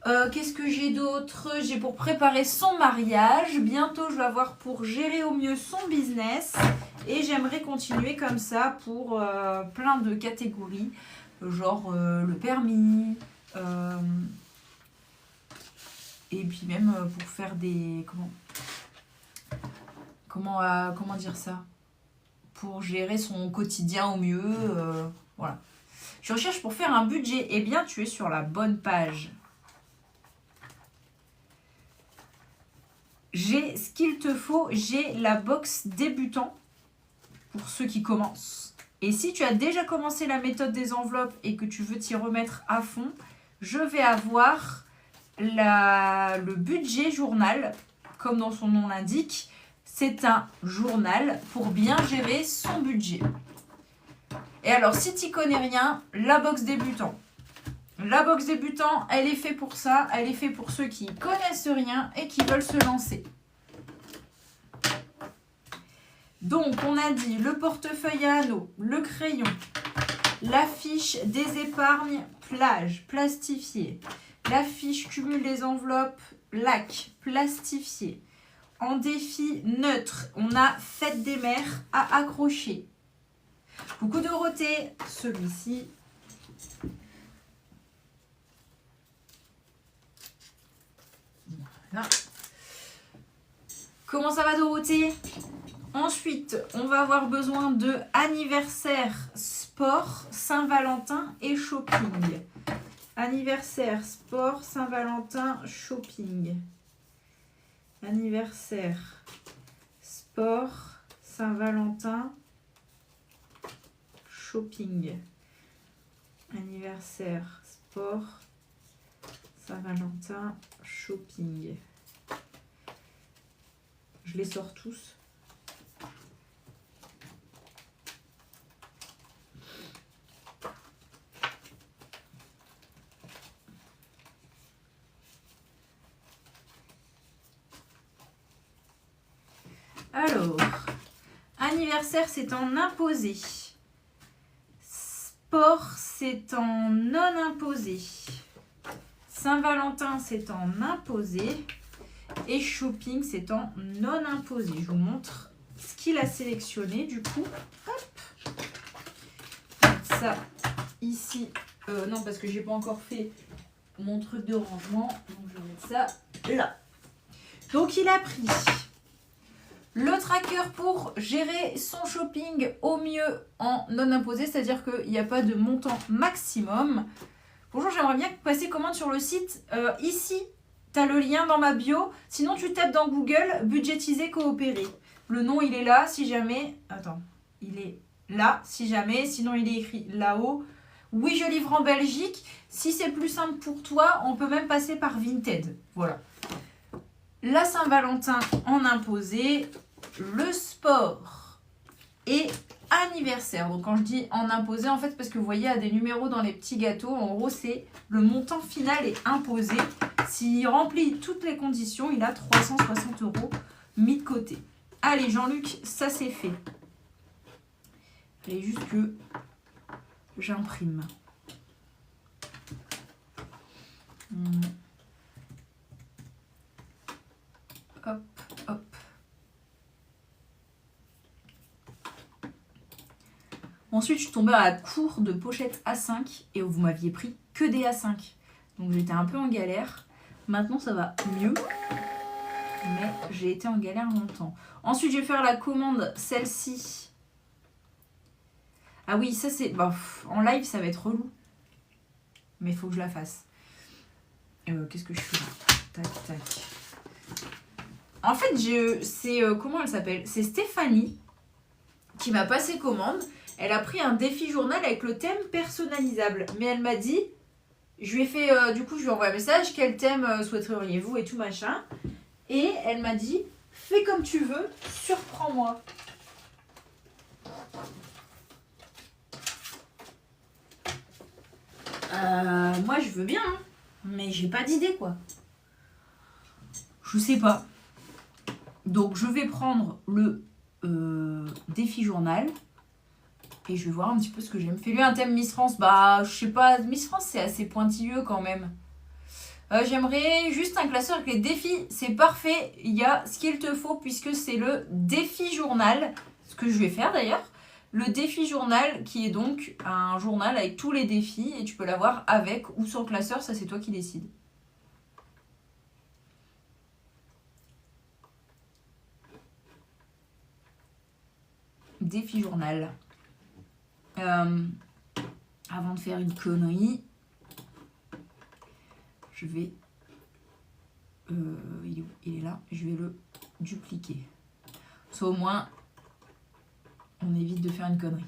A: Qu'est-ce que j'ai d'autre? J'ai pour préparer son mariage. Bientôt, je vais avoir pour gérer au mieux son business. Et j'aimerais continuer comme ça pour plein de catégories. Genre le permis. Et puis même pour faire des... Comment dire ça? Pour gérer son quotidien au mieux. Voilà. Je recherche pour faire un budget. Eh bien, tu es sur la bonne page. J'ai ce qu'il te faut. J'ai la box débutant pour ceux qui commencent. Et si tu as déjà commencé la méthode des enveloppes et que tu veux t'y remettre à fond, je vais avoir le budget journal, comme dans son nom l'indique. C'est un journal pour bien gérer son budget. Et alors, si tu n'y connais rien, la box débutant. La box débutant, elle est faite pour ça. Elle est faite pour ceux qui ne connaissent rien et qui veulent se lancer. Donc, on a dit le portefeuille à anneaux, le crayon, la fiche des épargnes plage, plastifiée, la fiche cumul des enveloppes, lac, plastifiée. En défi neutre, on a Fête des mères à accrocher. Coucou Dorothée, celui-ci. Voilà. Comment ça va Dorothée? Ensuite, on va avoir besoin de anniversaire, sport, Saint-Valentin et shopping. Anniversaire, sport, Saint-Valentin, shopping. Anniversaire, sport, Saint-Valentin, shopping. Anniversaire, sport, Saint-Valentin, shopping. Je les sors tous. Alors, anniversaire, c'est en imposé. Sport, c'est en non imposé. Saint-Valentin, c'est en imposé. Et shopping, c'est en non imposé. Je vous montre ce qu'il a sélectionné. Du coup, hop. Ça, ici. Non, parce que j'ai pas encore fait mon truc de rangement. Donc, je vais mettre ça là. Donc, il a pris Le tracker pour gérer son shopping au mieux en non imposé, c'est-à-dire qu'il n'y a pas de montant maximum. Bonjour, j'aimerais bien passer commande sur le site. Ici, tu as le lien dans ma bio. Sinon, tu tapes dans Google budgétiser, coopérer. Le nom, il est là si jamais. Attends, il est là si jamais. Sinon, il est écrit là-haut. Oui, je livre en Belgique. Si c'est plus simple pour toi, on peut même passer par Vinted. Voilà. La Saint-Valentin en imposé, le sport et anniversaire. Donc quand je dis en imposé, en fait, parce que vous voyez, il y a des numéros dans les petits gâteaux. En gros, c'est le montant final est imposé. S'il remplit toutes les conditions, il a 360 € mis de côté. Allez, Jean-Luc, ça c'est fait. Il fallait juste que j'imprime. Hop, hop. Ensuite, je suis tombée à la cour de pochettes A5 et vous m'aviez pris que des A5. Donc j'étais un peu en galère. Maintenant, ça va mieux. Mais j'ai été en galère longtemps. Ensuite, je vais faire la commande, celle-ci. Ah oui, ça c'est... Bah, en live, ça va être relou. Mais il faut que je la fasse. Qu'est-ce que je fais là? Tac, tac. En fait, c'est... comment elle s'appelle? C'est Stéphanie qui m'a passé commande. Elle a pris un défi journal avec le thème personnalisable. Mais elle m'a dit... Je lui ai fait... du coup, je lui ai envoyé un message. Quel thème souhaiteriez-vous et tout machin. Et elle m'a dit... Fais comme tu veux, surprends-moi. Moi, je veux bien. Hein. Mais j'ai pas d'idée, quoi. Je sais pas. Donc, je vais prendre le défi journal. Et je vais voir un petit peu ce que j'aime. Fais-lui un thème Miss France. Bah, je sais pas. Miss France, c'est assez pointilleux quand même. J'aimerais juste un classeur avec les défis. C'est parfait. Il y a ce qu'il te faut puisque c'est le défi journal. Ce que je vais faire d'ailleurs. Le défi journal qui est donc un journal avec tous les défis. Et tu peux l'avoir avec ou sans classeur. Ça, c'est toi qui décides. Défi journal. Avant de faire une connerie, je vais... il est où? Il est là. Je vais le dupliquer. Ça au moins, on évite de faire une connerie.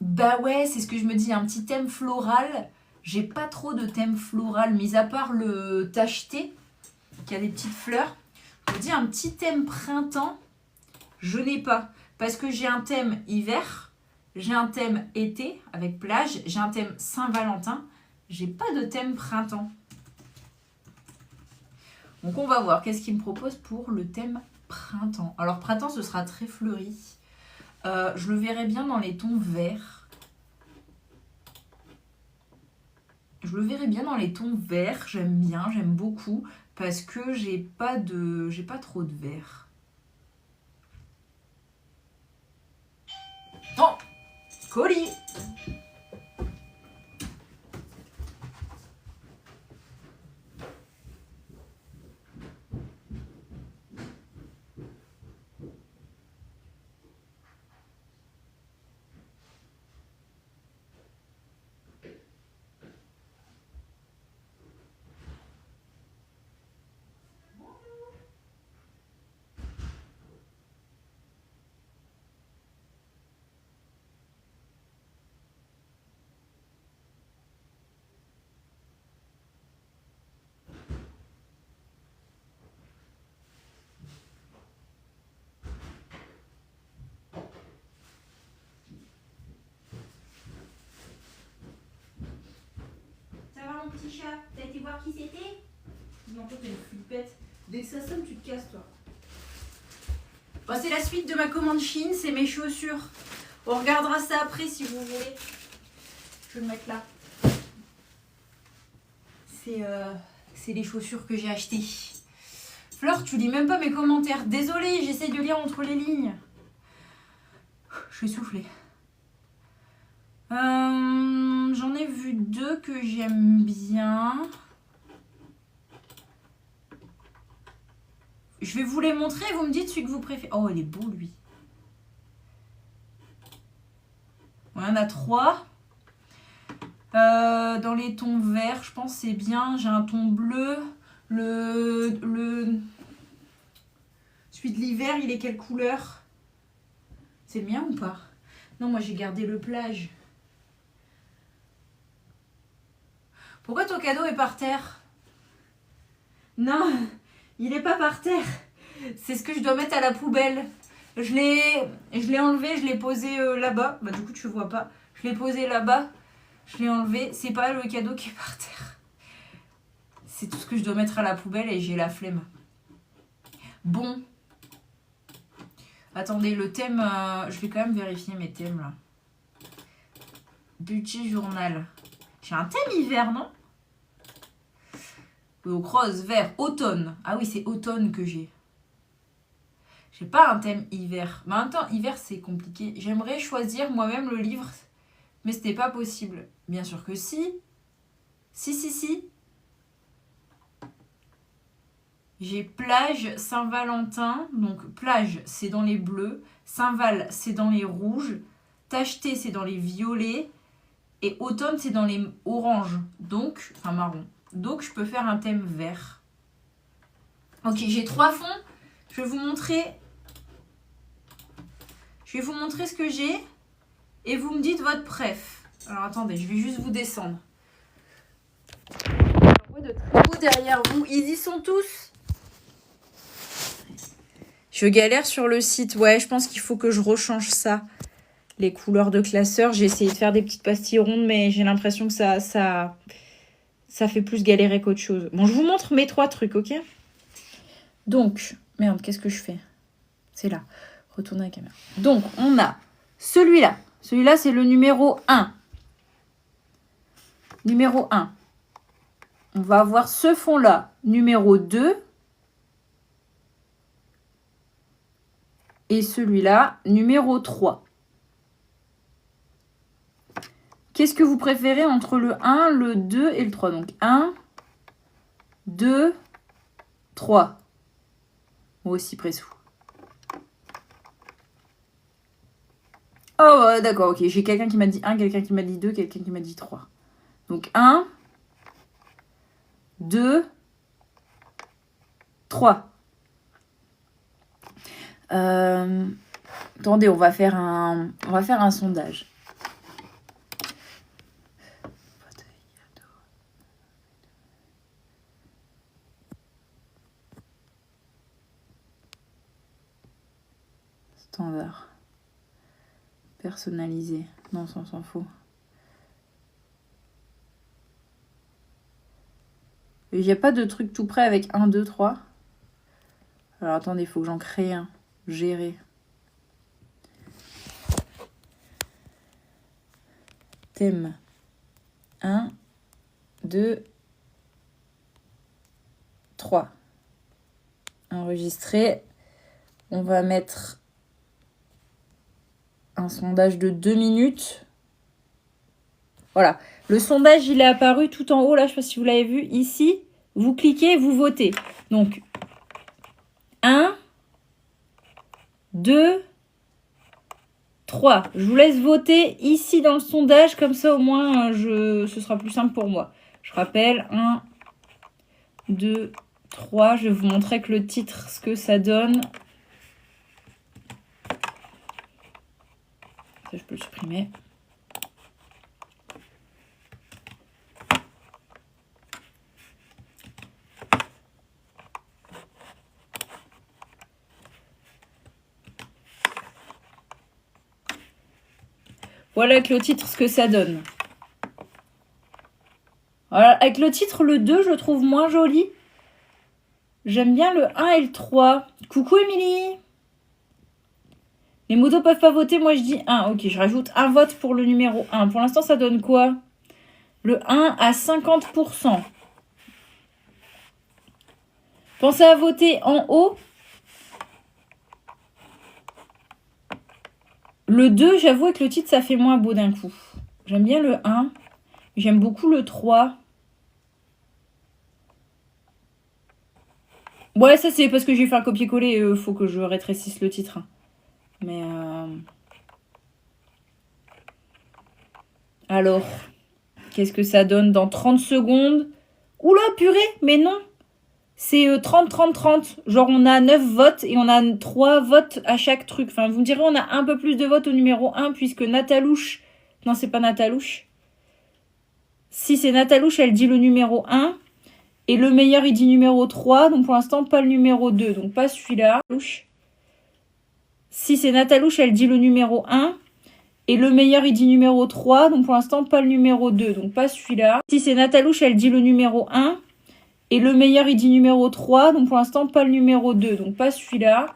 A: Bah ouais, c'est ce que je me dis. Un petit thème floral. J'ai pas trop de thème floral, mis à part le tacheté, qui a des petites fleurs. Je me dis un petit thème printemps, je n'ai pas. Parce que j'ai un thème hiver, j'ai un thème été avec plage, j'ai un thème Saint-Valentin. J'ai pas de thème printemps. Donc on va voir qu'est-ce qu'il me propose pour le thème printemps. Alors printemps, ce sera très fleuri. Je le verrai bien dans les tons verts. Je le verrai bien dans les tons verts. J'aime bien, j'aime beaucoup. Parce que j'ai pas trop de vert. Oh, colis. Mon petit chat, t'as été voir qui c'était? Non, toi t'es une flippette. Dès que ça sonne, tu te casses, toi. Bon, c'est la suite de ma commande Chine, c'est mes chaussures. On regardera ça après si vous voulez. Je vais le mettre là. C'est les chaussures que j'ai achetées. Fleur, tu lis même pas mes commentaires. Désolée, j'essaye de lire entre les lignes. Je suis essoufflée. J'en ai vu deux que j'aime bien. Je vais vous les montrer et vous me dites celui que vous préférez. Oh, il est beau, lui. On en a 3. Dans les tons verts, je pense que c'est bien. J'ai un ton bleu. Celui de l'hiver, il est quelle couleur? C'est le mien ou pas? Non, moi j'ai gardé le plage. Pourquoi ton cadeau est par terre? Non, il est pas par terre. C'est ce que je dois mettre à la poubelle. Je l'ai enlevé, je l'ai posé là-bas. Bah du coup tu vois pas. Je l'ai posé là-bas. Je l'ai enlevé. C'est pas le cadeau qui est par terre. C'est tout ce que je dois mettre à la poubelle et j'ai la flemme. Bon. Attendez, le thème... je vais quand même vérifier mes thèmes là. Budget journal. J'ai un thème hiver, non? Donc rose, vert, automne. Ah oui, c'est automne que j'ai. J'ai pas un thème hiver. Mais en même temps, hiver, c'est compliqué. J'aimerais choisir moi-même le livre, mais ce n'est pas possible. Bien sûr que si. Si. J'ai plage, Saint-Valentin. Donc plage, c'est dans les bleus. Saint-Val, c'est dans les rouges. Tacheté, c'est dans les violets. Et automne, c'est dans les oranges. Donc, enfin marron. Donc, je peux faire un thème vert. Ok, j'ai 3 fonds. Je vais vous montrer... ce que j'ai. Et vous me dites votre préf. Alors, attendez, je vais juste vous descendre. Je vois de très beaux derrière vous. Ils y sont tous. Je galère sur le site. Ouais, je pense qu'il faut que je rechange ça. Les couleurs de classeur. J'ai essayé de faire des petites pastilles rondes, mais j'ai l'impression que ça fait plus galérer qu'autre chose. Bon, je vous montre mes 3 trucs, ok? Donc, merde, qu'est-ce que je fais? C'est là. Retourner la caméra. Donc, on a celui-là. Celui-là, c'est le numéro 1. Numéro 1. On va avoir ce fond-là, numéro 2. Et celui-là, numéro 3. Qu'est-ce que vous préférez entre le 1, le 2 et le 3? Donc 1, 2, 3. Moi aussi, pressou. Oh, d'accord, ok. J'ai quelqu'un qui m'a dit 1, quelqu'un qui m'a dit 2, quelqu'un qui m'a dit 3. Donc 1, 2, 3. Attendez, on va faire un sondage. Standard. Personnalisé. Non, ça on s'en fout. Il n'y a pas de truc tout prêt avec 1, 2, 3. Alors attendez, il faut que j'en crée un. Gérer. Thème. 1, 2, 3. Enregistrer. On va mettre un sondage de 2 minutes. Voilà. Le sondage, il est apparu tout en haut, là, je ne sais pas si vous l'avez vu. Ici, vous cliquez, vous votez. Donc, 1, 2, 3. Je vous laisse voter ici dans le sondage, comme ça au moins ce sera plus simple pour moi. Je rappelle, 1, 2, 3. Je vais vous montrer avec le titre ce que ça donne. Ça, je peux le supprimer. Voilà avec le titre ce que ça donne. Voilà, avec le titre, le 2, je le trouve moins joli. J'aime bien le 1 et le 3. Coucou Émilie. Les motos peuvent pas voter, moi je dis 1. Ok, je rajoute un vote pour le numéro 1. Pour l'instant, ça donne quoi? Le 1 à 50%. Pensez à voter en haut. Le 2, j'avoue, avec le titre, ça fait moins beau d'un coup. J'aime bien le 1. J'aime beaucoup le 3. Ouais, ça c'est parce que j'ai fait un copier-coller. Faut que je rétrécisse le titre. Mais... Alors, qu'est-ce que ça donne dans 30 secondes? Oula, purée, mais non. C'est 30-30-30. Genre, on a 9 votes et on a 3 votes à chaque truc. Enfin, vous me direz, on a un peu plus de votes au numéro 1 puisque Natalouche... Non, c'est pas Natalouche. Si c'est Natalouche, elle dit le numéro 1. Et le meilleur, il dit numéro 3. Donc, pour l'instant, pas le numéro 2. Donc, pas celui-là. Si c'est Natalouche, elle dit le numéro 1. Et le meilleur, il dit numéro 3. Donc, pour l'instant, pas le numéro 2. Donc, pas celui-là. Si c'est Natalouche, elle dit le numéro 1. Et le meilleur, il dit numéro 3. Donc, pour l'instant, pas le numéro 2. Donc, pas celui-là.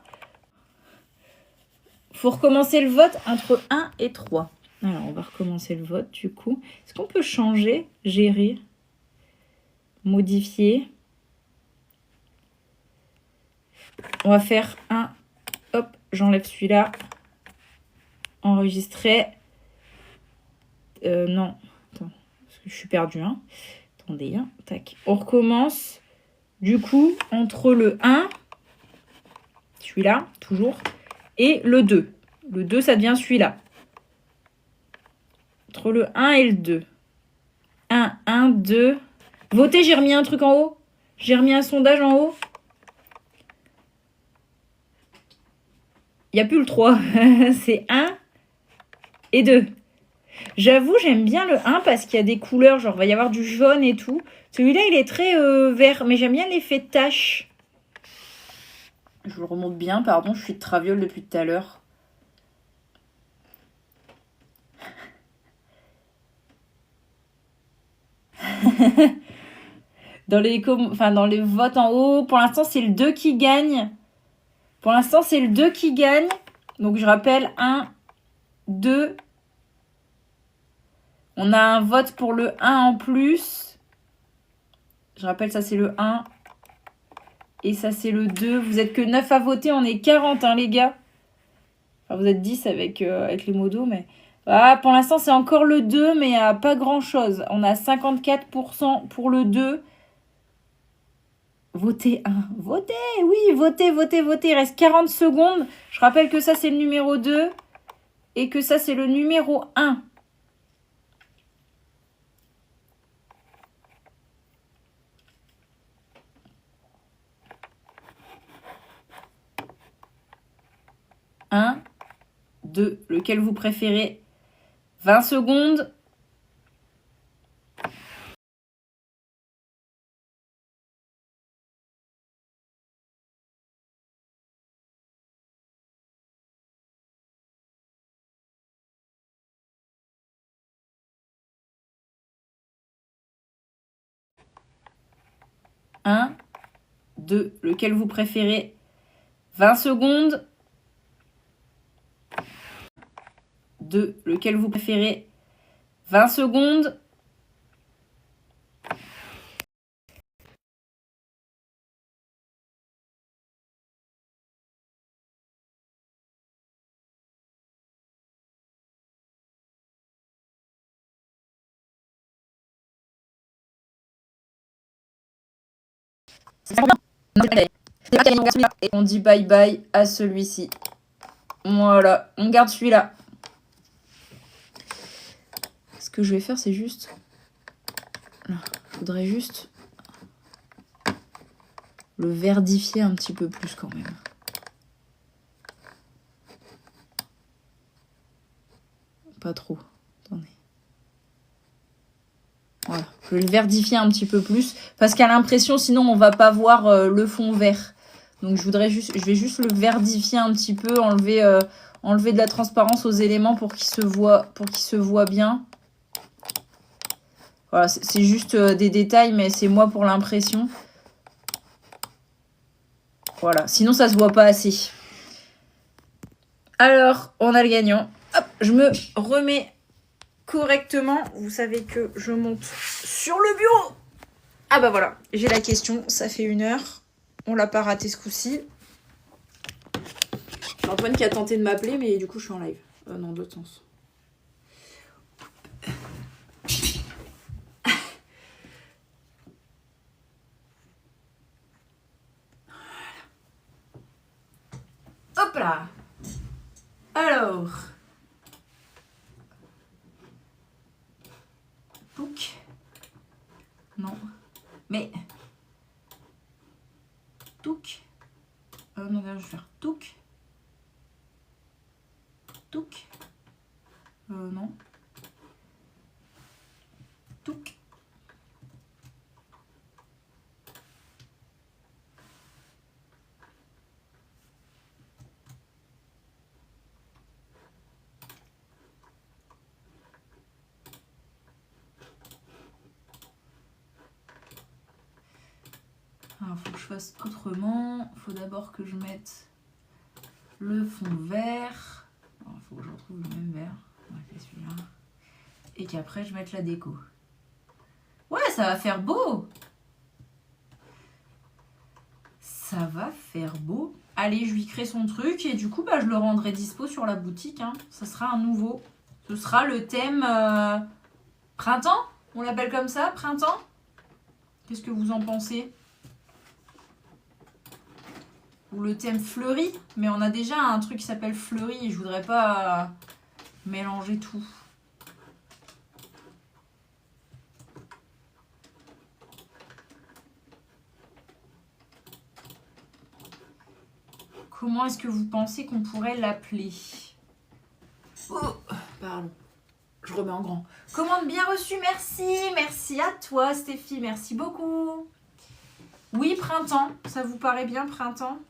A: Faut recommencer le vote entre 1 et 3. Alors, on va recommencer le vote, du coup. Est-ce qu'on peut changer, gérer, modifier? On va faire un. Hop, j'enlève celui-là. Enregistrer. Non. Attends, parce que je suis perdue, hein. Attendez, hein. Tac. On recommence. Du coup, entre le 1, celui-là, toujours, et le 2. Le 2, ça devient celui-là. Entre le 1 et le 2. 1, 1, 2. Votez, j'ai remis un truc en haut. J'ai remis un sondage en haut. Il n'y a plus le 3. C'est 1 et 2. J'avoue, j'aime bien le 1 parce qu'il y a des couleurs. Genre, il va y avoir du jaune et tout. Celui-là, il est très vert. Mais j'aime bien l'effet de tache. Je le remonte bien, pardon. Je suis de traviole depuis tout à l'heure. Dans les votes en haut, pour l'instant, c'est le 2 qui gagne. Pour l'instant, c'est le 2 qui gagne. Donc, je rappelle, 1, 2. On a un vote pour le 1 en plus. Je rappelle, ça, c'est le 1. Et ça, c'est le 2. Vous êtes que 9 à voter. On est 40, hein, les gars. Enfin, vous êtes 10 avec les modos, mais... Ah, pour l'instant, c'est encore le 2, mais pas grand-chose. On a 54% pour le 2. Votez 1. Votez, oui, votez, votez, votez. Il reste 40 secondes. Je rappelle que ça, c'est le numéro 2 et que ça, c'est le numéro 1. Un, 2. Lequel vous préférez? 20 secondes. Un, 2. Lequel vous préférez? 20 secondes. 2. Lequel vous préférez? 20 secondes. Et on dit bye bye à celui-ci. Voilà, on garde celui-là. Ce que je vais faire, c'est juste... Je voudrais juste le verdifier un petit peu plus quand même. Pas trop. Attendez. Voilà. Je vais le verdifier un petit peu plus. Parce qu'à l'impression, sinon, on va pas voir le fond vert. Donc, je vais juste le verdifier un petit peu. Enlever de la transparence aux éléments pour qu'il se voit bien. Voilà, c'est juste des détails, mais c'est moi pour l'impression. Voilà, sinon ça se voit pas assez. Alors, on a le gagnant. Hop, je me remets correctement. Vous savez que je monte sur le bureau. Ah bah voilà, j'ai la question. Ça fait 1 heure. On l'a pas raté ce coup-ci. Antoine qui a tenté de m'appeler, mais du coup je suis en live. Non, dans l'autre sens. Voilà. Alors. Touc. Non. Mais. Touc. Non, je vais faire touc. Touc. Non. Touc. Alors, faut que je fasse autrement. Faut d'abord que je mette le fond vert. Il faut que je retrouve le même vert. On va faire celui-là. Et qu'après, je mette la déco. Ouais, ça va faire beau. Ça va faire beau. Allez, je lui crée son truc. Et du coup, bah, je le rendrai dispo sur la boutique. Hein. Ça sera un nouveau. Ce sera le thème printemps. On l'appelle comme ça, printemps. Qu'est-ce que vous en pensez? Ou le thème fleuri. Mais on a déjà un truc qui s'appelle fleuri. Et je voudrais pas mélanger tout. Comment est-ce que vous pensez qu'on pourrait l'appeler? Oh, pardon. Je remets en grand. Commande bien reçue, merci. Merci à toi, Stéphie. Merci beaucoup. Oui, printemps. Ça vous paraît bien, printemps?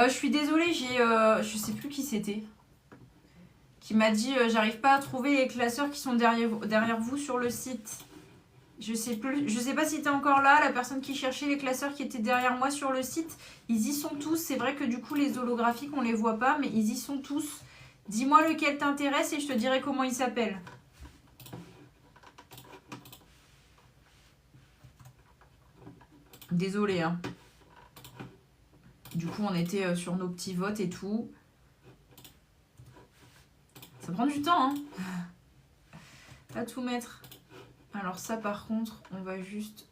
A: Je suis désolée, je sais plus qui c'était. Qui m'a dit j'arrive pas à trouver les classeurs qui sont derrière vous sur le site. Je sais plus, je sais pas si t'es encore là, la personne qui cherchait les classeurs qui étaient derrière moi sur le site. Ils y sont tous, c'est vrai que du coup les holographiques on les voit pas, mais ils y sont tous. Dis-moi lequel t'intéresse et je te dirai comment il s'appelle. Désolée hein. Du coup on était sur nos petits votes et tout. Ça prend du temps hein. Pas tout mettre. Alors ça par contre, on va juste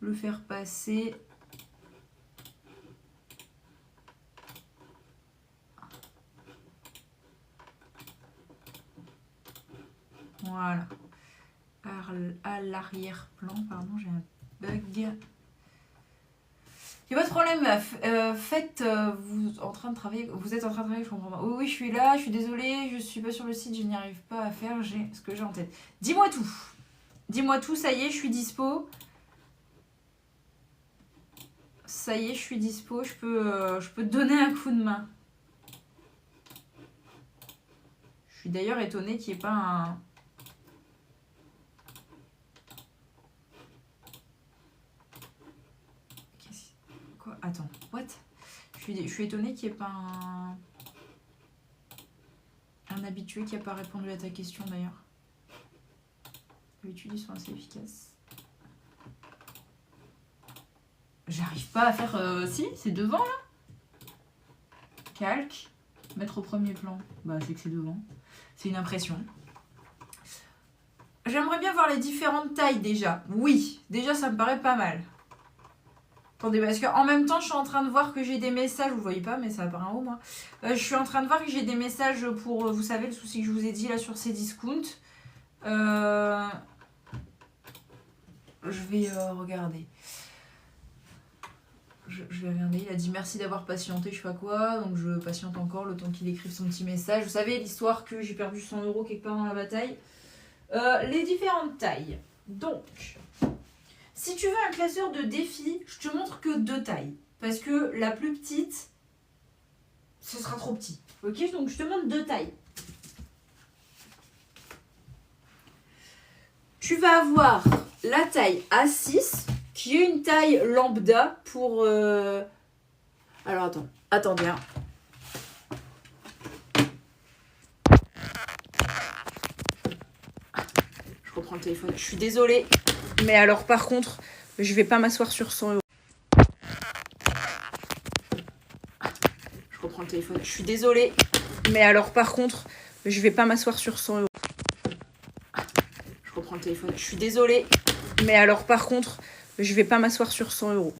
A: le faire passer. Voilà. À l'arrière-plan, pardon, j'ai un bug. Il n'y a pas de problème, vous êtes en train de travailler, je comprends pas. Oui, oui, je suis là, je suis désolée, je suis pas sur le site, je n'y arrive pas à faire ce que j'ai en tête. Dis-moi tout. Dis-moi tout, ça y est, je suis dispo. Ça y est, je suis dispo, je peux te donner un coup de main. Je suis d'ailleurs étonnée qu'il n'y ait pas un... Quoi? Attends, what? Je suis étonnée qu'il n'y ait pas un habitué qui n'a pas répondu à ta question d'ailleurs. Les études sont assez efficaces. J'arrive pas à faire... Si, c'est devant là. Calque. Mettre au premier plan. Bah c'est que c'est devant. C'est une impression. J'aimerais bien voir les différentes tailles déjà. Oui, déjà ça me paraît pas mal. Attendez, parce qu'en même temps, je suis en train de voir que j'ai des messages. Vous ne voyez pas, mais ça apparaît en haut, moi. Je suis en train de voir que j'ai des messages pour, vous savez, le souci que je vous ai dit là sur ces discounts. Je vais regarder. Je vais regarder. Il a dit merci d'avoir patienté, je sais pas quoi. Donc je patiente encore le temps qu'il écrive son petit message. Vous savez, l'histoire que j'ai perdu 100 € quelque part dans la bataille. Les différentes tailles. Donc... Si tu veux un classeur de défi, je te montre que 2 tailles. Parce que la plus petite, ce sera trop petit. Ok, donc je te montre 2 tailles. Tu vas avoir la taille A6, qui est une taille lambda pour... Alors attendez. Hein. Je reprends le téléphone. Je suis désolée. Mais alors, par contre, je vais pas m'asseoir sur 100 euros. Je reprends le téléphone. Je suis désolée. Mais alors, par contre, je vais pas m'asseoir sur 100 euros. Je reprends le téléphone. Je suis désolée. Mais alors, par contre, je vais pas m'asseoir sur 100 euros.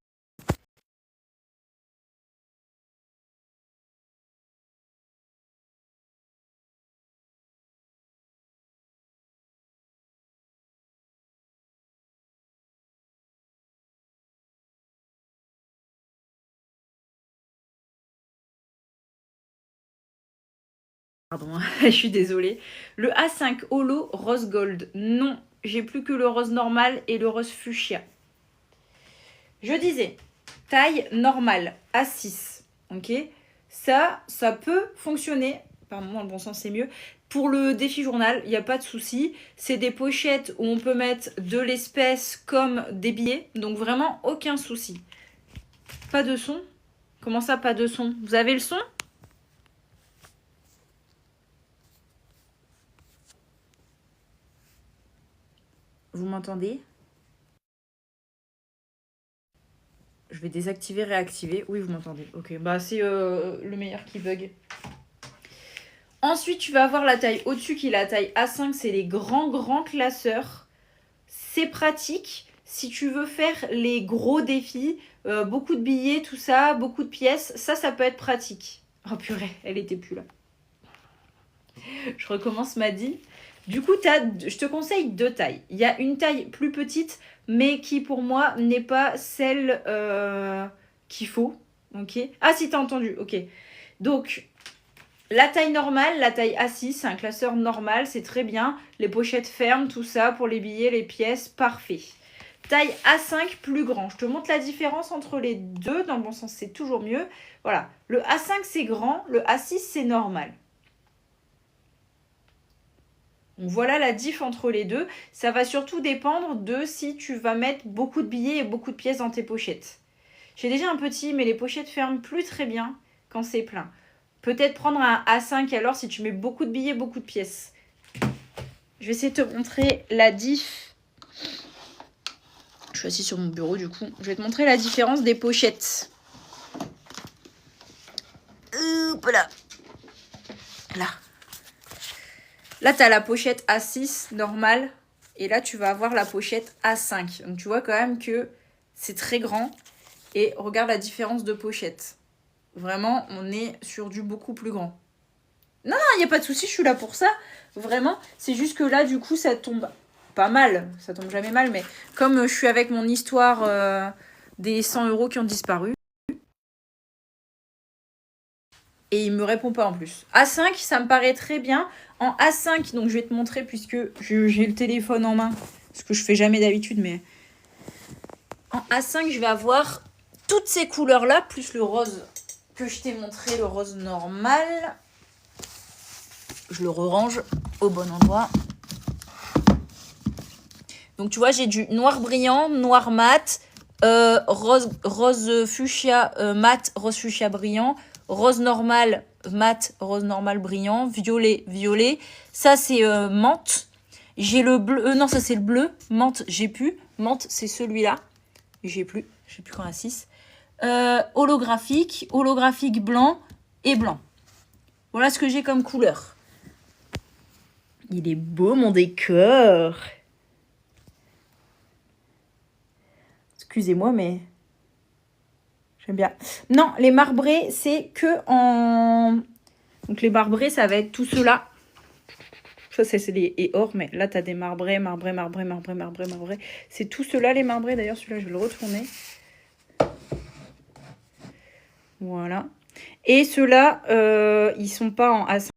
A: Pardon, je suis désolée. Le A5 Holo Rose Gold. Non, j'ai plus que le rose normal et le rose fuchsia. Je disais, taille normale, A6. Ok, ça peut fonctionner. Par moment, dans le bon sens, c'est mieux. Pour le défi journal, il n'y a pas de souci. C'est des pochettes où on peut mettre de l'espèce comme des billets. Donc vraiment, aucun souci. Pas de son? Comment ça, pas de son? Vous avez le son? Vous m'entendez? Je vais désactiver, réactiver. Oui, vous m'entendez. Ok, bah c'est le meilleur qui bug. Ensuite, tu vas avoir la taille au-dessus qui est la taille A5. C'est les grands classeurs. C'est pratique si tu veux faire les gros défis. Beaucoup de billets, tout ça, beaucoup de pièces. Ça peut être pratique. Oh purée, elle était plus là. Je recommence ma dit. Du coup, je te conseille deux tailles. Il y a une taille plus petite, mais qui pour moi n'est pas celle qu'il faut. Ok. Ah si, t'as entendu. Ok. Donc, la taille normale, la taille A6, c'est un classeur normal, c'est très bien. Les pochettes fermes, tout ça, pour les billets, les pièces, parfait. Taille A5 plus grand. Je te montre la différence entre les deux. Dans le bon sens, c'est toujours mieux. Voilà. Le A5, c'est grand. Le A6, c'est normal. Donc voilà la diff entre les deux. Ça va surtout dépendre de si tu vas mettre beaucoup de billets et beaucoup de pièces dans tes pochettes. J'ai déjà un petit, mais les pochettes ferment plus très bien quand c'est plein. Peut-être prendre un A5 alors si tu mets beaucoup de billets, beaucoup de pièces. Je vais essayer de te montrer la diff. Je suis assise sur mon bureau du coup. Je vais te montrer la différence des pochettes. Hop là. Là. Là, tu as la pochette A6 normale. Et là, tu vas avoir la pochette A5. Donc, tu vois quand même que c'est très grand. Et regarde la différence de pochette. Vraiment, on est sur du beaucoup plus grand. Non, il n'y a pas de souci, je suis là pour ça. Vraiment, c'est juste que là, du coup, ça tombe pas mal. Ça tombe jamais mal, mais comme je suis avec mon histoire des 100 euros qui ont disparu. Et il me répond pas en plus. A5, ça me paraît très bien. En A5, donc je vais te montrer puisque j'ai le téléphone en main. Ce que je fais jamais d'habitude, mais... En A5, je vais avoir toutes ces couleurs-là, plus le rose que je t'ai montré, le rose normal. Je le range au bon endroit. Donc tu vois, j'ai du noir brillant, noir mat, rose fuchsia mat, rose fuchsia brillant, rose normal mat, rose normal brillant, violet, violet. Ça, c'est menthe. J'ai le bleu. Non, ça, c'est le bleu. Menthe, j'ai plus. Menthe, c'est celui-là. J'ai plus. Je sais plus quand à 6. Holographique blanc et blanc. Voilà ce que j'ai comme couleur. Il est beau, mon décor. Excusez-moi, mais... J'aime bien. Non, les marbrés, c'est que en... Donc, les marbrés, ça va être tout cela. Ça, c'est les et or, mais là, tu as des marbrés. C'est tout cela, les marbrés. D'ailleurs, celui-là, je vais le retourner. Voilà. Et ceux-là, ils sont pas en A5.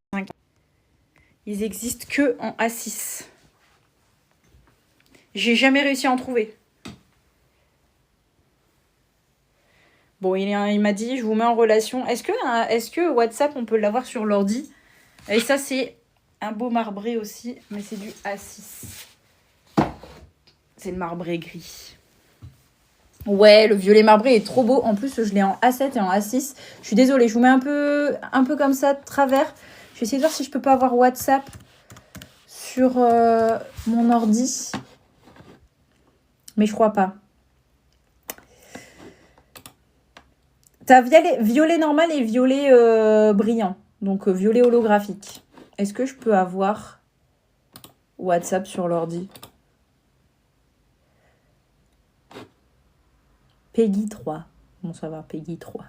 A: Ils existent que en A6. J'ai jamais réussi à en trouver. Bon, il m'a dit, je vous mets en relation. Est-ce que WhatsApp, on peut l'avoir sur l'ordi? Et ça, c'est un beau marbré aussi, mais c'est du A6. C'est le marbré gris. Ouais, le violet marbré est trop beau. En plus, je l'ai en A7 et en A6. Je suis désolée, je vous mets un peu comme ça de travers. Je vais essayer de voir si je peux pas avoir WhatsApp sur mon ordi. Mais je crois pas. T'as violet normal et violet brillant. Donc violet holographique. Est-ce que je peux avoir WhatsApp sur l'ordi? Peggy 3. Bon, ça va, Peggy 3.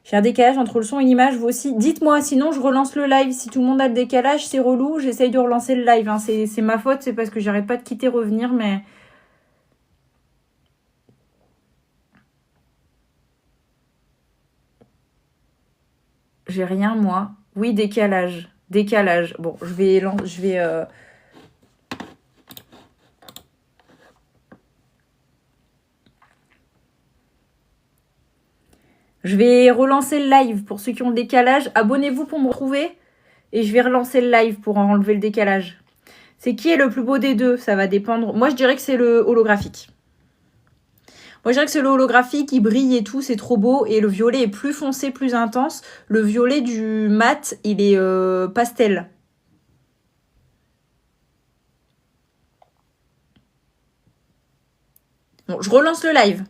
A: J'ai un décalage entre le son et l'image, vous aussi. Dites-moi, sinon je relance le live. Si tout le monde a le décalage, c'est relou. J'essaye de relancer le live. Hein. C'est ma faute, c'est parce que j'arrête pas de quitter, revenir, mais... J'ai rien, moi. Oui, décalage. Décalage. Bon, je vais relancer le live pour ceux qui ont le décalage. Abonnez-vous pour me retrouver. Et je vais relancer le live pour enlever le décalage. C'est qui est le plus beau des deux? Ça va dépendre. Moi, je dirais que c'est le holographique. Moi, je dirais que c'est le holographique, il brille et tout, c'est trop beau. Et le violet est plus foncé, plus intense. Le violet du mat, il est pastel. Bon, je relance le live.